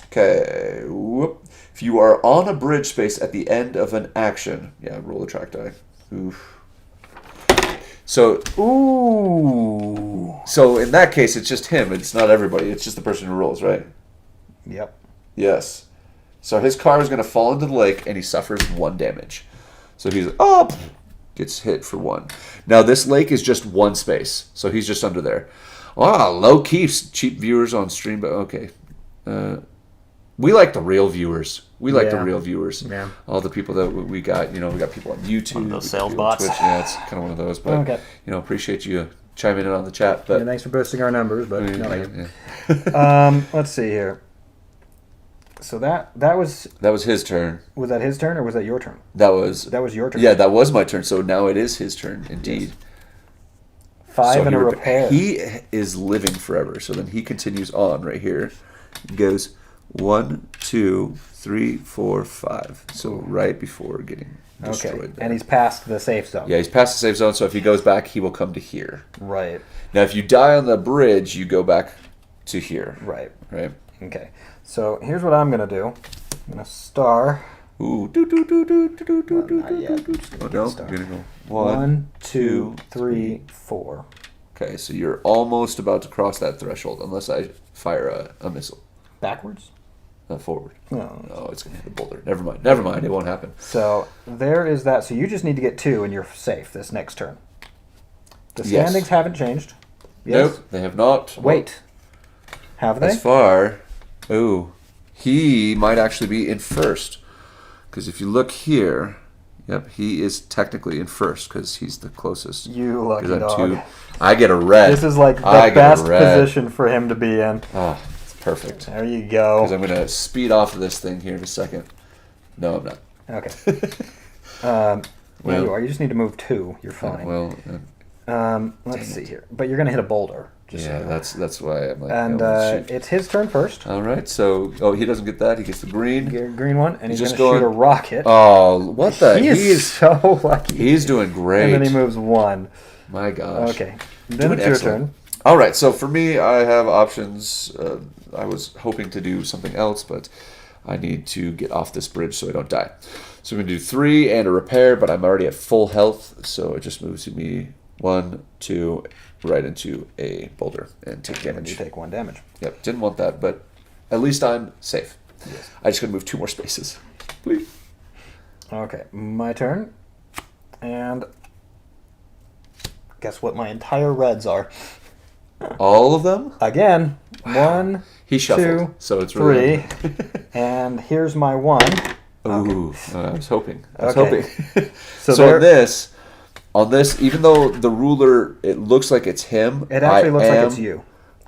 Okay. Whoop. If you are on a bridge space at the end of an action. Yeah, roll the track die. Oof. So, Ooh. so in that case, it's just him. It's not everybody. It's just the person who rolls, right? Yep. Yes. So his car is going to fall into the lake, and he suffers 1 damage. So he's gets hit for 1. Now this lake is just 1 space, so he's just under there. Wow, low key, cheap viewers on stream, but okay. We like the real viewers. We like the Yeah. real viewers. Yeah. All the people that we got, we got people on YouTube. One of those we got sales people on bots. Twitch. Yeah, it's kind of one of those. But Okay. appreciate you chiming in on the chat. But Yeah, thanks for boosting our numbers, but no, thank you. yeah. Let's see here. So that was That was his turn. that his turn or was that your turn? That was That was your turn. yeah, that was my turn. So now it is his turn, indeed. 5 So and a he repair. He is living forever. So then he continues on right here. He goes 1, 2, 3, 4, 5. So right before getting destroyed. Okay, there. and he's past the safe zone. Yeah, he's past the safe zone. So if he goes back, he will come to here. Right. Now, if you die on the bridge, you go back to here. Right. Right. Okay. So here's what I'm gonna do. I'm gonna star. Ooh. Do, do, do, do, do, do, do, Well, do, not do, yet. do, Just do. gonna Oh, get no. started. You're going to go 1, 2, 3, 4. Okay, so you're almost about to cross that threshold unless I fire a missile. Backwards? Forward. No. Oh, it's going to hit the boulder. Never mind. Never mind. It won't happen. So there is that. So you just need to get 2 and you're safe this next turn. The Yes. standings haven't changed. Yes. Nope, they have not. Wait. Have they? As far. Ooh. He might actually be in first. Because if you look here, yep, he is technically in first because he's the closest. You lucky 'Cause I'm dog. 2. I get a red. This is like the I get a best red. position for him to be in. Oh, it's perfect. There you go. Because I'm going to speed off of this thing here in a second. No, I'm not. Okay. There Well- you are. You just need to move 2. You're fine. Well, Let's see here. But you're going to hit a boulder. Just yeah, so that's why I'm like. And oh, shoot. it's his turn first. All right, so he doesn't get that. He gets the green. Green one, and he's Just going to shoot a going- rocket. Oh, what the? He is so lucky. He's doing great. And then he moves 1. My gosh. Okay. Then Doing it's your excellent. turn. All right, so for me, I have options. I was hoping to do something else, but I need to get off this bridge so I don't die. So I'm going to do 3 and a repair, but I'm already at full health, so it just moves me 1, 2, right into a boulder and take And you damage. take 1 damage. Yep, didn't want that, but at least I'm safe. Yes. I just got to move 2 more spaces. Please. Okay, my turn. And guess what my entire reds are? All of them? Again, 1, He shuffled, 2, so it's really 3, and here's my 1. Ooh, I was hoping. I was Okay. hoping. So So, there- on this, even though the ruler, it looks like it's him. It actually looks like it's am you.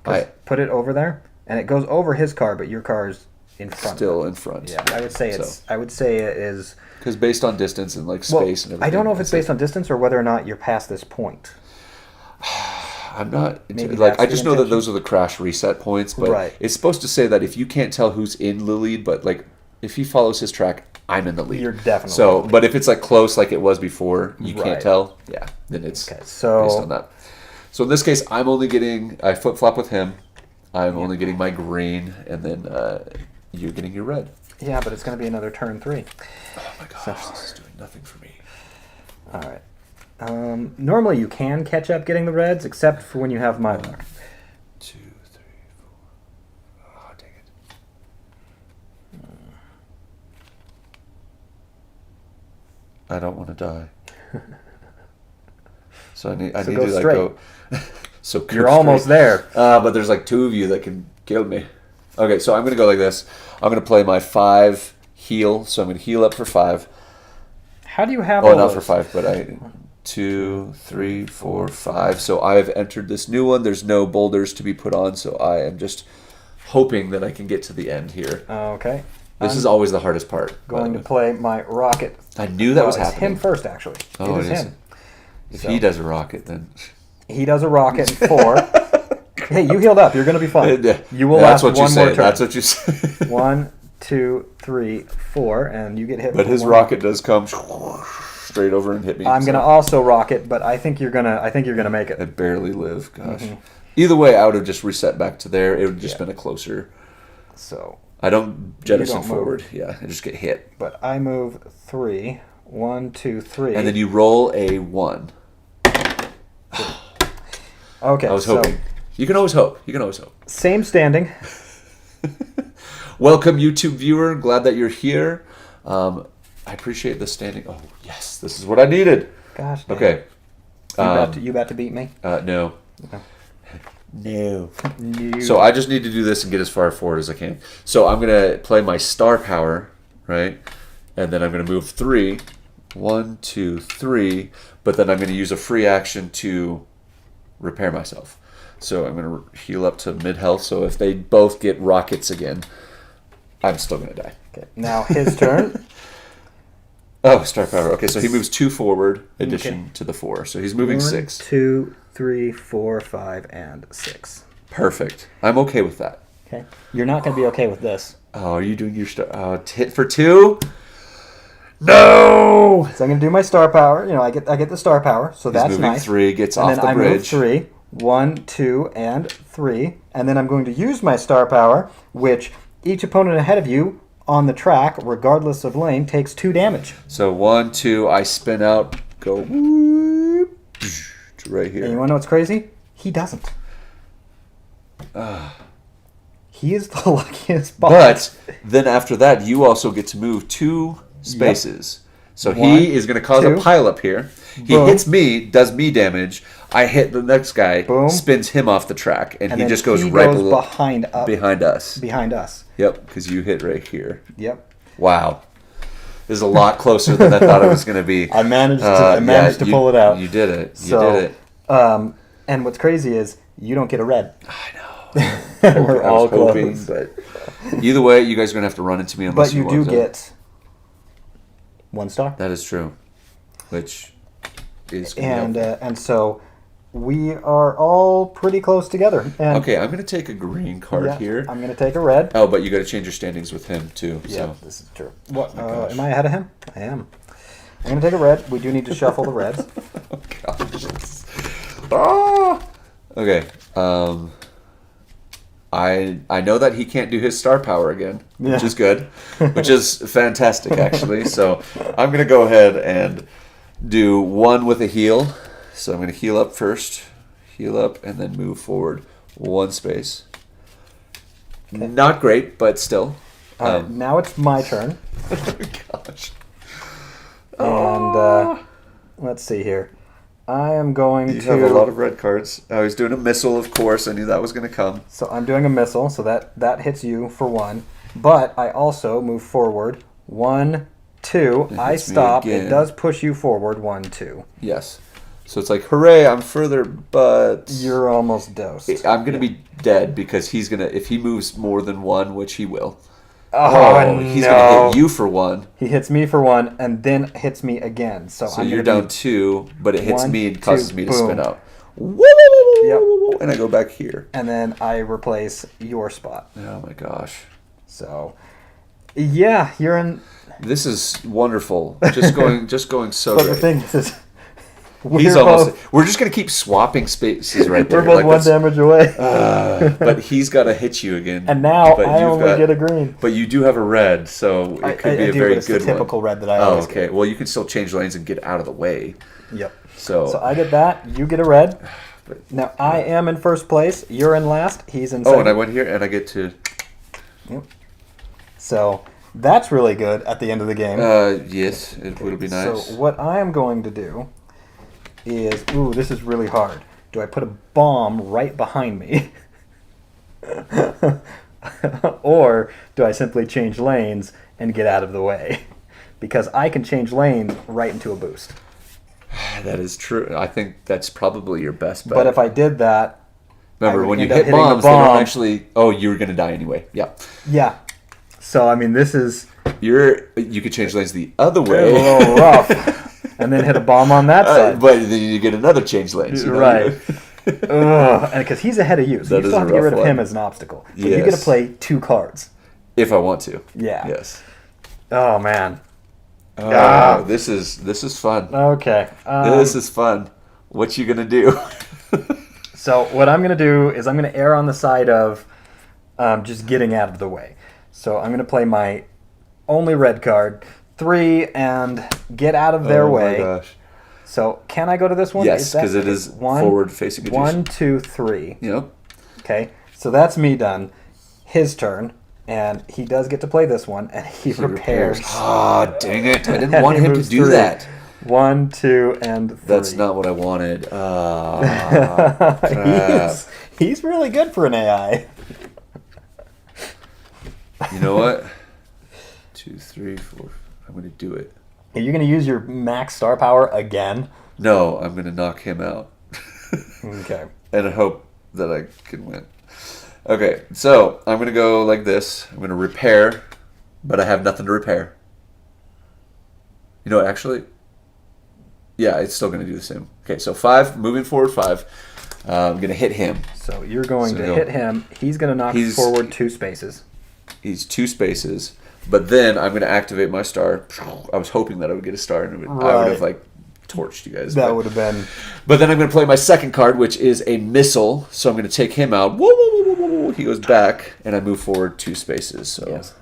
'Cause I- put it over there, and it goes over his car, but your car is in front. Still in front. Yeah, I would say it's. I would say it is. Because based on distance and like Well, space and everything. I don't know if it's like- based on distance or whether or not you're past this point. I'm not Maybe like that's I the just know that intention. those are the crash reset points, but Right. it's supposed to say that if you can't tell who's in the lead, but like if he follows his track, I'm in the lead. You're definitely so. in the lead. But if it's like close, like it was before, you Right. can't tell. Yeah, then it's Okay, so- based on that. So in this case, I'm only getting I flip flop with him. I'm only getting my green, and then you're getting your red. Yeah, but it's going to be another turn 3. Oh my gosh, this is doing nothing for me. All right. Normally you can catch up getting the reds, except for when you have my. 2, 3, 4. Oh dang it. I don't want to die. So I need So to go like straight. go. So go You're almost straight. there. But there's like 2 of you that can kill me. Okay, so I'm going to go like this. I'm going to play my 5 heal. So I'm going to heal up for 5. How do you have Oh, all not those? for 5, but 2, 3, 4, 5. So I've entered this new one. There's no boulders to be put on, so I am just hoping that I can get to the end here. Okay. This is always the hardest part. Going to play my rocket. I knew that was It's happening. him first, actually. Oh, it is it is. him. If So- he does a rocket, then He does a rocket in 4. Hey, you healed up. You're going to be fine. You will That's last what you one say. more turn. That's what you say. 1, 2, 3, 4, and you get hit. But with his one. rocket does come straight over and hit me. I'm so going to also rocket, but I think you're gonna make it. I barely live. Gosh. Mm-hmm. Either way, I would have just reset back to there. It would have just been a closer. So, I don't jettison don't move. forward. Yeah, I just get hit. but I move 3. 1, 2, 3. And then you roll a 1. Okay. I was so hoping. You can always hope. You can always hope. same standing. Welcome, YouTube viewer. Glad that you're here. I appreciate the standing. Oh, yes. This is what I needed. Gosh. Dang. Okay. You about to beat me? No. Okay. No. No. So I just need to do this and get as far forward as I can. So I'm going to play my star power, right? And then I'm going to move 3. 1, 2, 3. But then I'm going to use a free action to repair myself. So I'm going to heal up to mid health. So if they both get rockets again, I'm still going to die. Okay. Now his turn. Oh, star power. Okay, so he moves 2 forward, addition to the 4. So he's moving 1, 6. 2, 3, 4, 5, and 6. Perfect. I'm okay with that. Okay. You're not going to be okay with this. Oh, are you doing your star? Hit for 2? No! So I'm going to do my star power. You know, I get the star power, so He's that's moving nice. 3, gets And off then the I move bridge. 3. 1, 2, and 3. And then I'm going to use my star power, which each opponent ahead of you on the track, regardless of lane, takes 2 damage. So 1, 2, I spin out, go whoop, to right And you here. want to know what's crazy? He doesn't. He is the luckiest boss. But then after that, you also get to move 2 spaces. So 1, he is going to cause 2. a pile up here. He Boom. hits me, does me damage. I hit the next guy, Boom. spins him off the track, and he then just goes he right goes below, behind us. us. Yep, because you hit right here. Yep. Wow. This is a lot closer than I thought it was going to be. I managed to pull it out. You did it. You So, did it. And what's crazy is you don't get a red. I know. We're I all was hoping, close. but either way, you guys are going to have to run into me unless But you do want to. get 1 star. That is true. Which is gonna be helpful. And so we are all pretty close together. And Okay, I'm going to take a green card yeah, here. I'm going to take a red. Oh, but you got to change your standings with him too. Yeah, So this is true. What? gosh. Am I ahead of him? I am. I'm going to take a red. We do need to shuffle the reds. oh gosh. Ah! Okay. I know that he can't do his star power again, which Yeah. is good, which is fantastic actually. So I'm gonna go ahead and do 1 with a heal. So I'm gonna heal up first, heal up, and then move forward 1 space. Not great, but still. All right, now it's my turn. Gosh. And let's see here. I am going You to. have a lot of red cards. I was doing a missile, of course. I knew that was going to come. So I'm doing a missile, so that hits you for 1. But I also move forward 1, 2. It I hits me stop. again. It does push you forward 1, 2. Yes. So it's like, hooray, I'm further, but You're almost dosed. I'm going to be dead because he's going to, if he moves more than 1, which he will. Oh, he's no. going to hit you for 1. He hits me for 1 and then hits me again. So So I'm you're gonna down 2, but it hits 1, me and causes 2, me to boom. spin out. Yep. And I go back here. And then I replace your spot. Oh my gosh. So, yeah, you're in. This is wonderful. Just going so But the great. thing is, He's almost. We're just gonna keep swapping spaces right there. we're both Like, 1 that's- damage away. but he's got to hit you again. And now But I you've only got- get a green. But you do have a red, so it could be I a do, very but it's good the typical one. red that I Oh, always okay. get. Well, you can still change lanes and get out of the way. Yep. So, So I get that. You get a red. but, Now I am in first place. You're in last. He's in oh, second. and I went here, and I get to. Yep. So that's really good at the end of the game. Yes, it would be nice. So what I am going to do is, this is really hard. Do I put a bomb right behind me? Or do I simply change lanes and get out of the way? Because I can change lanes right into a boost. That is true. I think that's probably your best bet. But if I did that, remember I when you end up hit hitting the bombs, they don't bomb. actually. Oh, you were gonna die anyway. Yeah, yeah. So I mean, this is you could change lanes the other a way, little rough, and then hit a bomb on that side. but then you get another change lanes. Right. Ugh, and because he's ahead of you, so That you is still a have to get rough rid of one. him as an obstacle. But you get Yes. to play 2 cards. If I want to. Yeah. Yes. Oh man. Oh, Ah. this is fun. Okay. This is fun. What you gonna do? So what I'm going to do is I'm going to err on the side of just getting out of the way. So I'm going to play my only red card, 3, and get out of their way. Oh my gosh. So can I go to this one? Yes, that- because it is one, forward facing. 1, 2, 3. Yep. Okay. So that's me done. His turn, and he does get to play this one, and he repairs. Ah, dang it! I didn't And want he him to moves do 3. that. 1, 2, and 3. That's not what I wanted. Crap. he's really good for an AI. You know what? 2, 3, 4. I'm gonna do it. Are you going to use your max star power again? No, I'm gonna knock him out, Okay. and I hope that I can win. Okay, so I'm gonna go like this. I'm gonna repair, but I have nothing to repair. You know what? Actually, yeah, it's still gonna do the same. Okay, so 5, moving forward 5. I'm gonna hit him. So you're going So to go. hit him. He's going to knock He's- forward 2 spaces. He's 2 spaces, but then I'm gonna activate my star. I was hoping that I would get a star, and I would Right. have like torched you guys. That but- would have been. But then I'm going to play my second card, which is a missile. So I'm going to take him out. Whoa, whoa, whoa, whoa, whoa. He goes back, and I move forward 2 spaces. So Yes.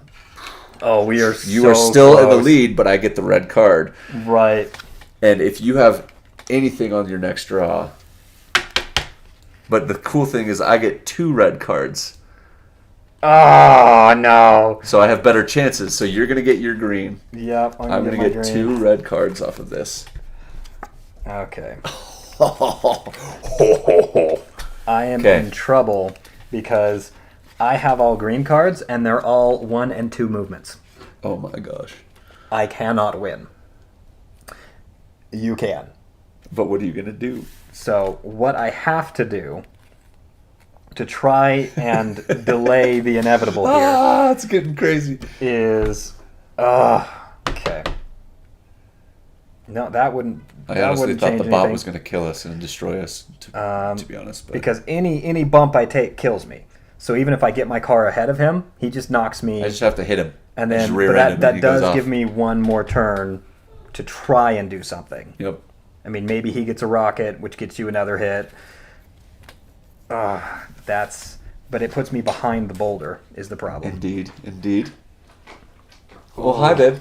Oh, we are. you are so still in the close. lead, but I get the red card. Right. And if you have anything on your next draw, but the cool thing is I get 2 red cards, Oh no. so I have better chances. So you're going to get your green. Yep. I'm going to get 2 red cards off of this. Okay. I am Okay. in trouble because I have all green cards and they're all 1 and 2 movements. Oh my gosh. I cannot win. You can. But what are you going to do? So what I have to do to try and delay the inevitable here Ah, it's getting crazy. is okay. No, that wouldn't. I that honestly wouldn't thought change the bot anything, was going to kill us and destroy us, to be honest. But because any bump I take kills me. So even if I get my car ahead of him, he just knocks me, I just have to hit him. and I just then rear but end him that and he does goes off. give me one more turn to try and do something. Yep. I mean, maybe he gets a rocket, which gets you another hit. But it puts me behind the boulder. Is the problem? Indeed. Indeed. Well, hi, babe.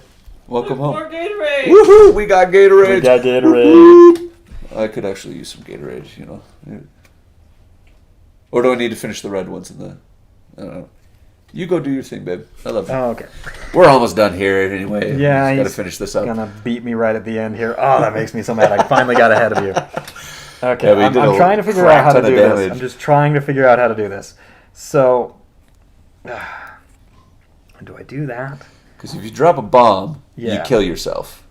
Welcome More home. Gatorade! Woohoo! We got Gatorade. We got Gatorade. I could actually use some Gatorade, you know. Or do I need to finish the red ones in the? I don't know. You go do your thing, babe. I love you. Oh, okay. We're almost done here anyway. Yeah, got to he's finish this up. Gonna beat me right at the end here. Oh, that makes me so mad. I finally got ahead of you. Okay, Yeah, but you I'm did a trying to figure crap out how to ton of do this. damage. I'm just trying to figure out how to do this. So, do I do that? Because if you drop a bomb, you Yeah. kill yourself.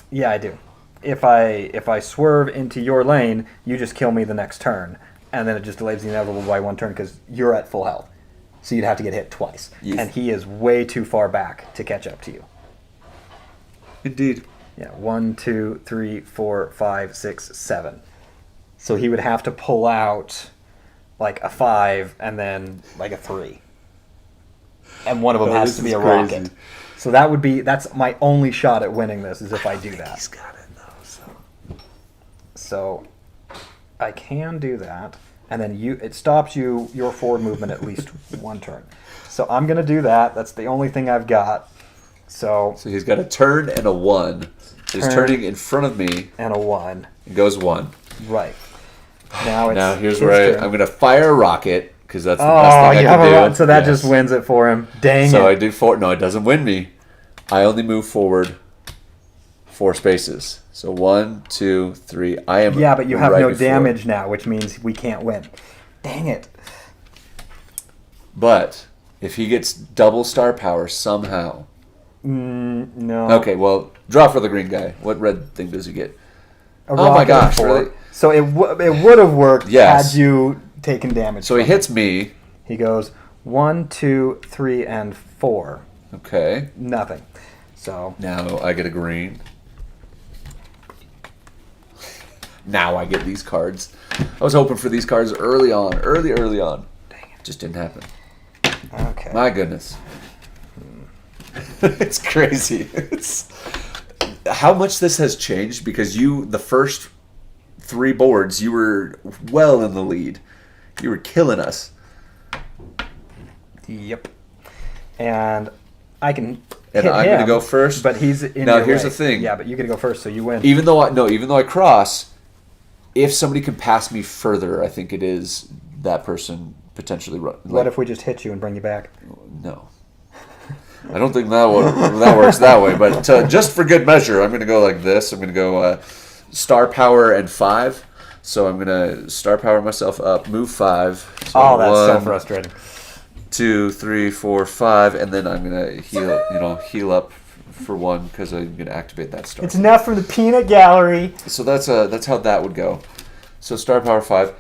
Yeah, I do. If I swerve into your lane, you just kill me the next turn, and then it just delays the inevitable by 1 turn because you're at full health. So you'd have to get hit twice, Yes. and he is way too far back to catch up to you. Indeed. Yeah, 1, 2, 3, 4, 5, 6, 7. So he would have to pull out like a 5 and then like a 3. And one of them Oh, has this to be is a crazy. rocket. So that's my only shot at winning this is if I do that. He's got it though. So. So I can do that. And then it stops your forward movement at least 1 turn. So I'm going to do that. That's the only thing I've got. So So he's got a turn and a 1. He's Turn. turning in front of me. and a 1. It goes 1. Right. Now it's Now here's his where turn. I'm going to fire a rocket because that's the Oh, best thing you I have can a do. run, so that Yes. just wins it for him. Dang So I it. do 4. No, it doesn't win me. I only move forward 4 spaces. So 1, 2, 3. I am. Yeah, but you have right no before. damage now, which means we can't win. Dang it. But if he gets double star power somehow. No. Okay, well, draw for the green guy. What red thing does he get? A Oh my rocket gosh, 4. really? So it would have worked Yes. had you taken damage. So he from it. hits me. He goes 1, 2, 3, and 4. Okay. Nothing. So Now I get a green. Now I get these cards. I was hoping for these cards early on. Early on. Dang it. Just didn't happen. okay. My goodness. It's crazy. It's how much this has changed because the first 3 boards, you were well in the lead. You were killing us. Yep. And I can. And hit I'm him, gonna go first. But he's in Now, your here's way. the thing. Yeah, but you get to go first, so you win. Even though I cross, if somebody can pass me further, I think it is that person potentially. What if we just hit you and bring you back? No. I don't think that works that way. But just for good measure, I'm going to go like this. I'm going to go star power and 5. So I'm going to star power myself up, move 5. So Oh, that's so 1, frustrating. 2, 3, 4, 5, and then I'm going to heal up for 1 because I'm going to activate that star. It's enough from the peanut gallery. So that's how that would go. So star power 5.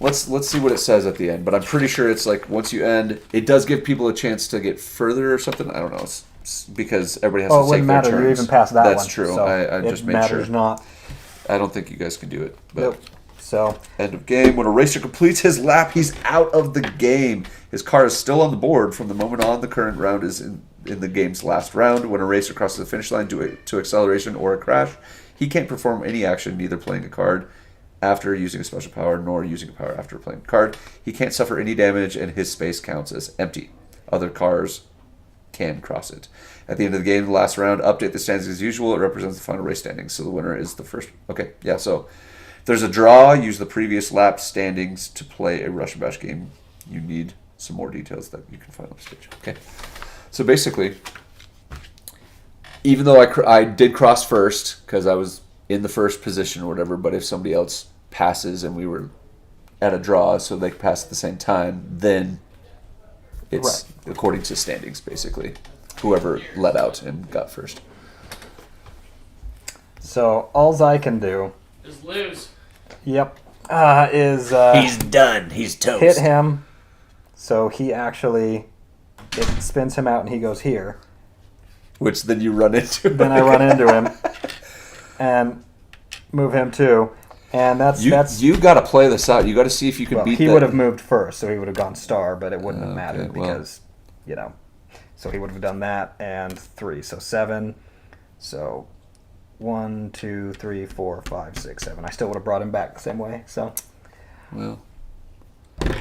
Let's see what it says at the end. But I'm pretty sure it's like once you end, it does give people a chance to get further or something. I don't know. It's because everybody has Oh, to it take wouldn't their matter. turns. You're even past that That's one. true. So I just it made sure. matters not. I don't think you guys can do it. But Nope. So end of game. When a racer completes his lap, he's out of the game. His car is still on the board from the moment on. The current round is in the game's last round. When a racer crosses the finish line due to acceleration or a crash, he can't perform any action, neither playing a card after using a special power nor using a power after playing a card. He can't suffer any damage, and his space counts as empty. Other cars can cross it. At the end of the game, the last round, update the standings as usual. It represents the final race standings, so the winner is the first. Okay, yeah, so if there's a draw, use the previous lap standings to play a Russian Bash game. You need some more details that you can find on the stage. Okay, so basically, even though I did cross first because I was in the first position or whatever, but if somebody else passes and we were at a draw so they pass at the same time, then it's according to standings, basically. Whoever let out and got first. So alls I can do, Just lose. yep, is He's done. He's toast. hit him. So he actually, it spins him out and he goes here. Which then you run into. Then I run into him and move him too. And that's You got to play this out. You got to see if you can well, beat he that. would have moved first, so he would have gone star, but it wouldn't have Okay, mattered well. because, so he would have done that and 3, so 7. So 1, 2, 3, 4, 5, 6, 7. I still would have brought him back the same way. So Well,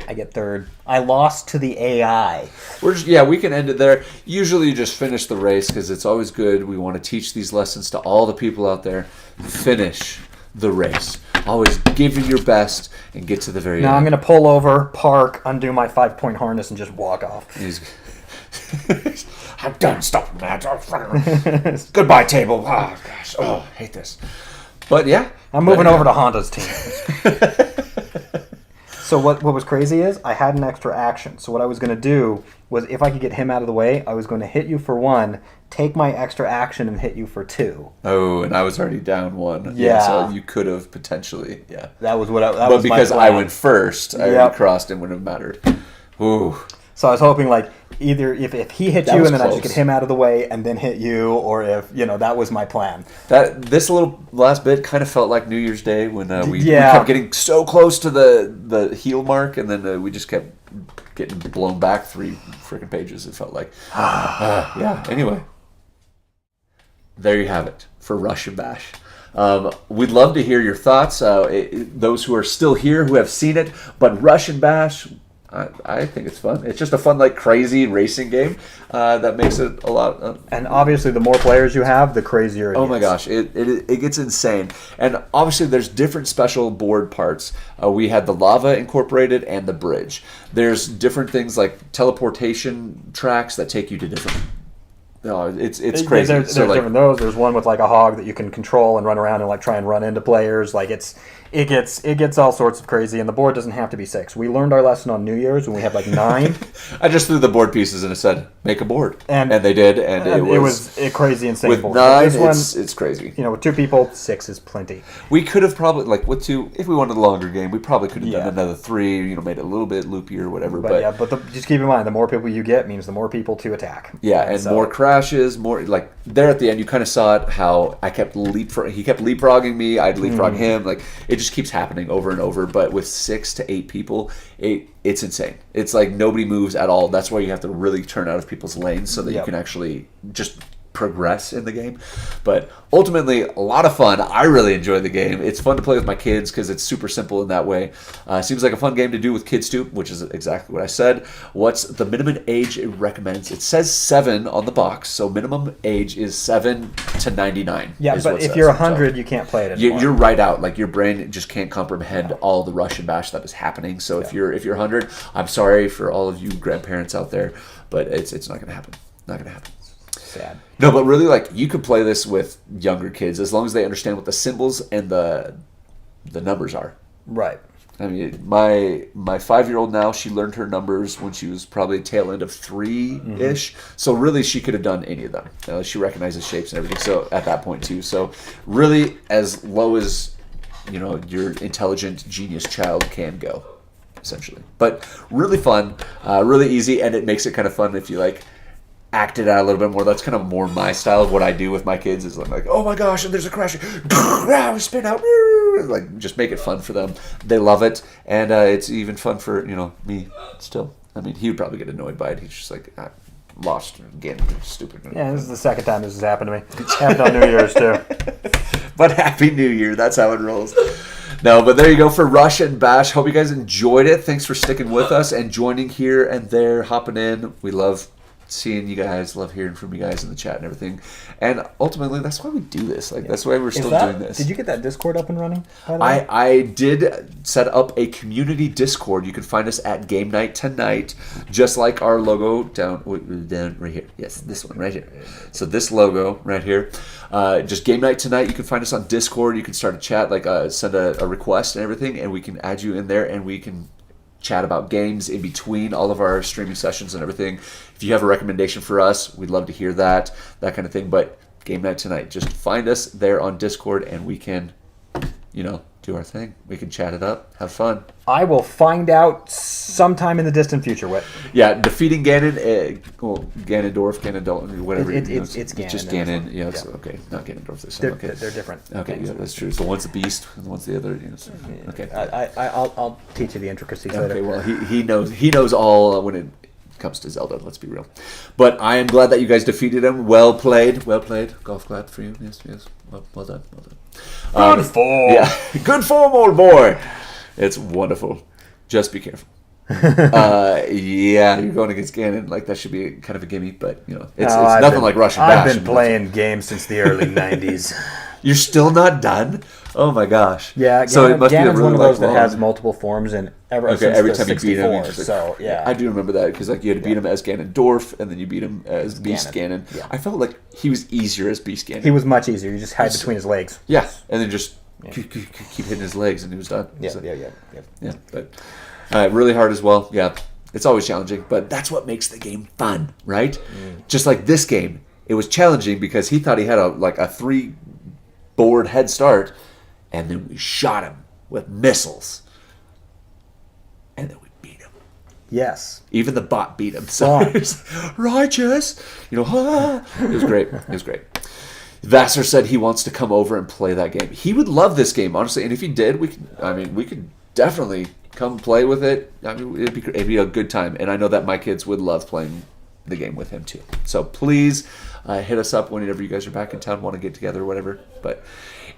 I get third. I lost to the AI. we can end it there. Usually you just finish the race because it's always good. We want to teach these lessons to all the people out there. Finish the race. Always give it your best and get to the very Now end. I'm going to pull over, park, undo my 5-point harness, and just walk off. I'm done stopping that. Goodbye, table. Oh, gosh. Oh, I hate this. But yeah. I'm moving over to Honda's team. So what was crazy is I had an extra action. So what I was going to do was if I could get him out of the way, I was going to hit you for 1, take my extra action and hit you for 2. Oh, and I was already down 1. Yeah. So you could have potentially, yeah. That was what that But was my because I plan. went first, I Yep. already crossed and wouldn't have mattered. Ooh. So I was hoping like either if he hit That you was and then I just close. get him out of the way and then hit you, or if that was my plan. This little last bit kind of felt like New Year's Day when we Yeah. kept getting so close to the heel mark, and then we just kept getting blown back 3 freaking pages. It felt like, yeah. Anyway, there you have it for Russian Bash. We'd love to hear your thoughts. Those who are still here who have seen it, but Russian Bash. I think it's fun. It's just a fun, like, crazy racing game that makes it a lot. And obviously, the more players you have, the crazier it Oh gets. my gosh, it gets insane. And obviously there's different special board parts. We had the lava incorporated and the bridge. There's different things like teleportation tracks that take you to different... No, it's crazy. There's So, like, different those. There's one with like a hog that you can control and run around and like try and run into players. Like it's It gets all sorts of crazy, and the board doesn't have to be 6. We learned our lesson on New Year's when we had like 9. I just threw the board pieces and it said, make a board. And they did, and it was a crazy, insane with board. 9, This it's crazy. with 2 people, 6 is plenty. We could have probably, like, with 2, if we wanted a longer game, we probably could have Yeah. done another 3, made it a little bit loopier or whatever. But Just keep in mind, the more people you get means the more people to attack. yeah, and more crashes, more, like, there at the end, you kind of saw it, how I kept he kept leapfrogging me, I'd leapfrog him, like, it just keeps happening over and over. But with 6 to 8 people, it's insane. It's like nobody moves at all. That's why you have to really turn out of people's lanes so that you can actually just progress in the game. But ultimately, a lot of fun. I really enjoy the game. It's fun to play with my kids because it's super simple in that way. Seems like a fun game to do with kids too, which is exactly what I said. What's the minimum age it recommends? It says 7 on the box, so minimum age is 7 to 99. Yeah, but if you're 100, you can't play it anymore. You're right out. Like, your brain just can't comprehend all the rush and bash that is happening. So if you're 100, I'm sorry for all of you grandparents out there, but it's not going to happen. Not going to happen. Sad. No, but really, like, you could play this with younger kids as long as they understand what the symbols and the numbers are. Right. I mean, my 5-year-old now, she learned her numbers when she was probably tail end of 3-ish. So really, she could have done any of them. She recognizes shapes and everything. So at that point too. So really, as low as your intelligent genius child can go, essentially. But really fun, really easy, and it makes it kind of fun if you like act it out a little bit more. That's kind of more my style of what I do with my kids. Is like, oh my gosh, and there's a crash, spin out, like, just make it fun for them. They love it, and it's even fun for me still. I mean, he would probably get annoyed by it. He's just like, lost again, stupid. Yeah, this is the second time this has happened to me. It's happened on New Year's too. But Happy New Year, that's how it rolls. No, but there you go for Rush and Bash. Hope you guys enjoyed it. Thanks for sticking with us and joining here and there, hopping in. We love seeing you guys, love hearing from you guys in the chat and everything. And ultimately, that's why we do this. Like, that's why we're still doing this. Did you get that Discord up and running? By the way? I did set up a community Discord. You can find us at Game Night Tonight, just like our logo down right here. Yes, this one right here. So this logo right here, just Game Night Tonight. You can find us on Discord. You can start a chat, like send a request and everything, and we can add you in there, and we can chat about games in between all of our streaming sessions and everything. If you have a recommendation for us, we'd love to hear that kind of thing. But Game Night Tonight, just find us there on Discord, and we can, do our thing. We can chat it up, have fun. I will find out sometime in the distant future. What? Yeah, defeating Ganon, Ganondorf, whatever. It's Ganon. Just Ganon. Yeah, it's, okay, not Ganondorf this time. Okay, they're different. Okay, yeah, that's true. So one's the beast, and one's the other. Okay. I'll teach you the intricacies later. Okay, well, he knows all when it comes to Zelda. Let's be real. But I am glad that you guys defeated him. Well played. Golf clap for you. Yes. Well done. Good form. Yeah, good form, old boy. It's wonderful. Just be careful. Yeah, you're going against Ganon. Like, that should be kind of a gimme, but it's nothing like Rush and Bash. I've been playing games since the early '90s. You're still not done? Oh my gosh. Yeah, so it must be Ganon's really one of those long. that has multiple forms, and every time you beat him, like, so yeah, I do remember that because like you had to beat him as Ganondorf, and then you beat him as Beast Ganon. Yeah. I felt like he was easier as Beast Ganon. He was much easier. You just hide between his legs. Yeah, and then just keep hitting his legs, and he was done. Yeah, so, yeah. But really hard as well. Yeah, it's always challenging, but that's what makes the game fun, right? Just like this game, it was challenging because he thought he had a 3-board head start, and then we shot him with missiles, and then we beat him. Yes. Even the bot beat him. So righteous. It was great. It was great. Vassar said he wants to come over and play that game. He would love this game, honestly. And if he did, we could definitely come play with it. I mean, it'd be a good time. And I know that my kids would love playing the game with him too. So please hit us up whenever you guys are back in town, want to get together or whatever. But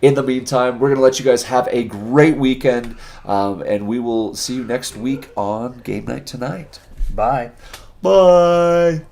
in the meantime, we're going to let you guys have a great weekend. And we will see you next week on Game Night Tonight. Bye. Bye.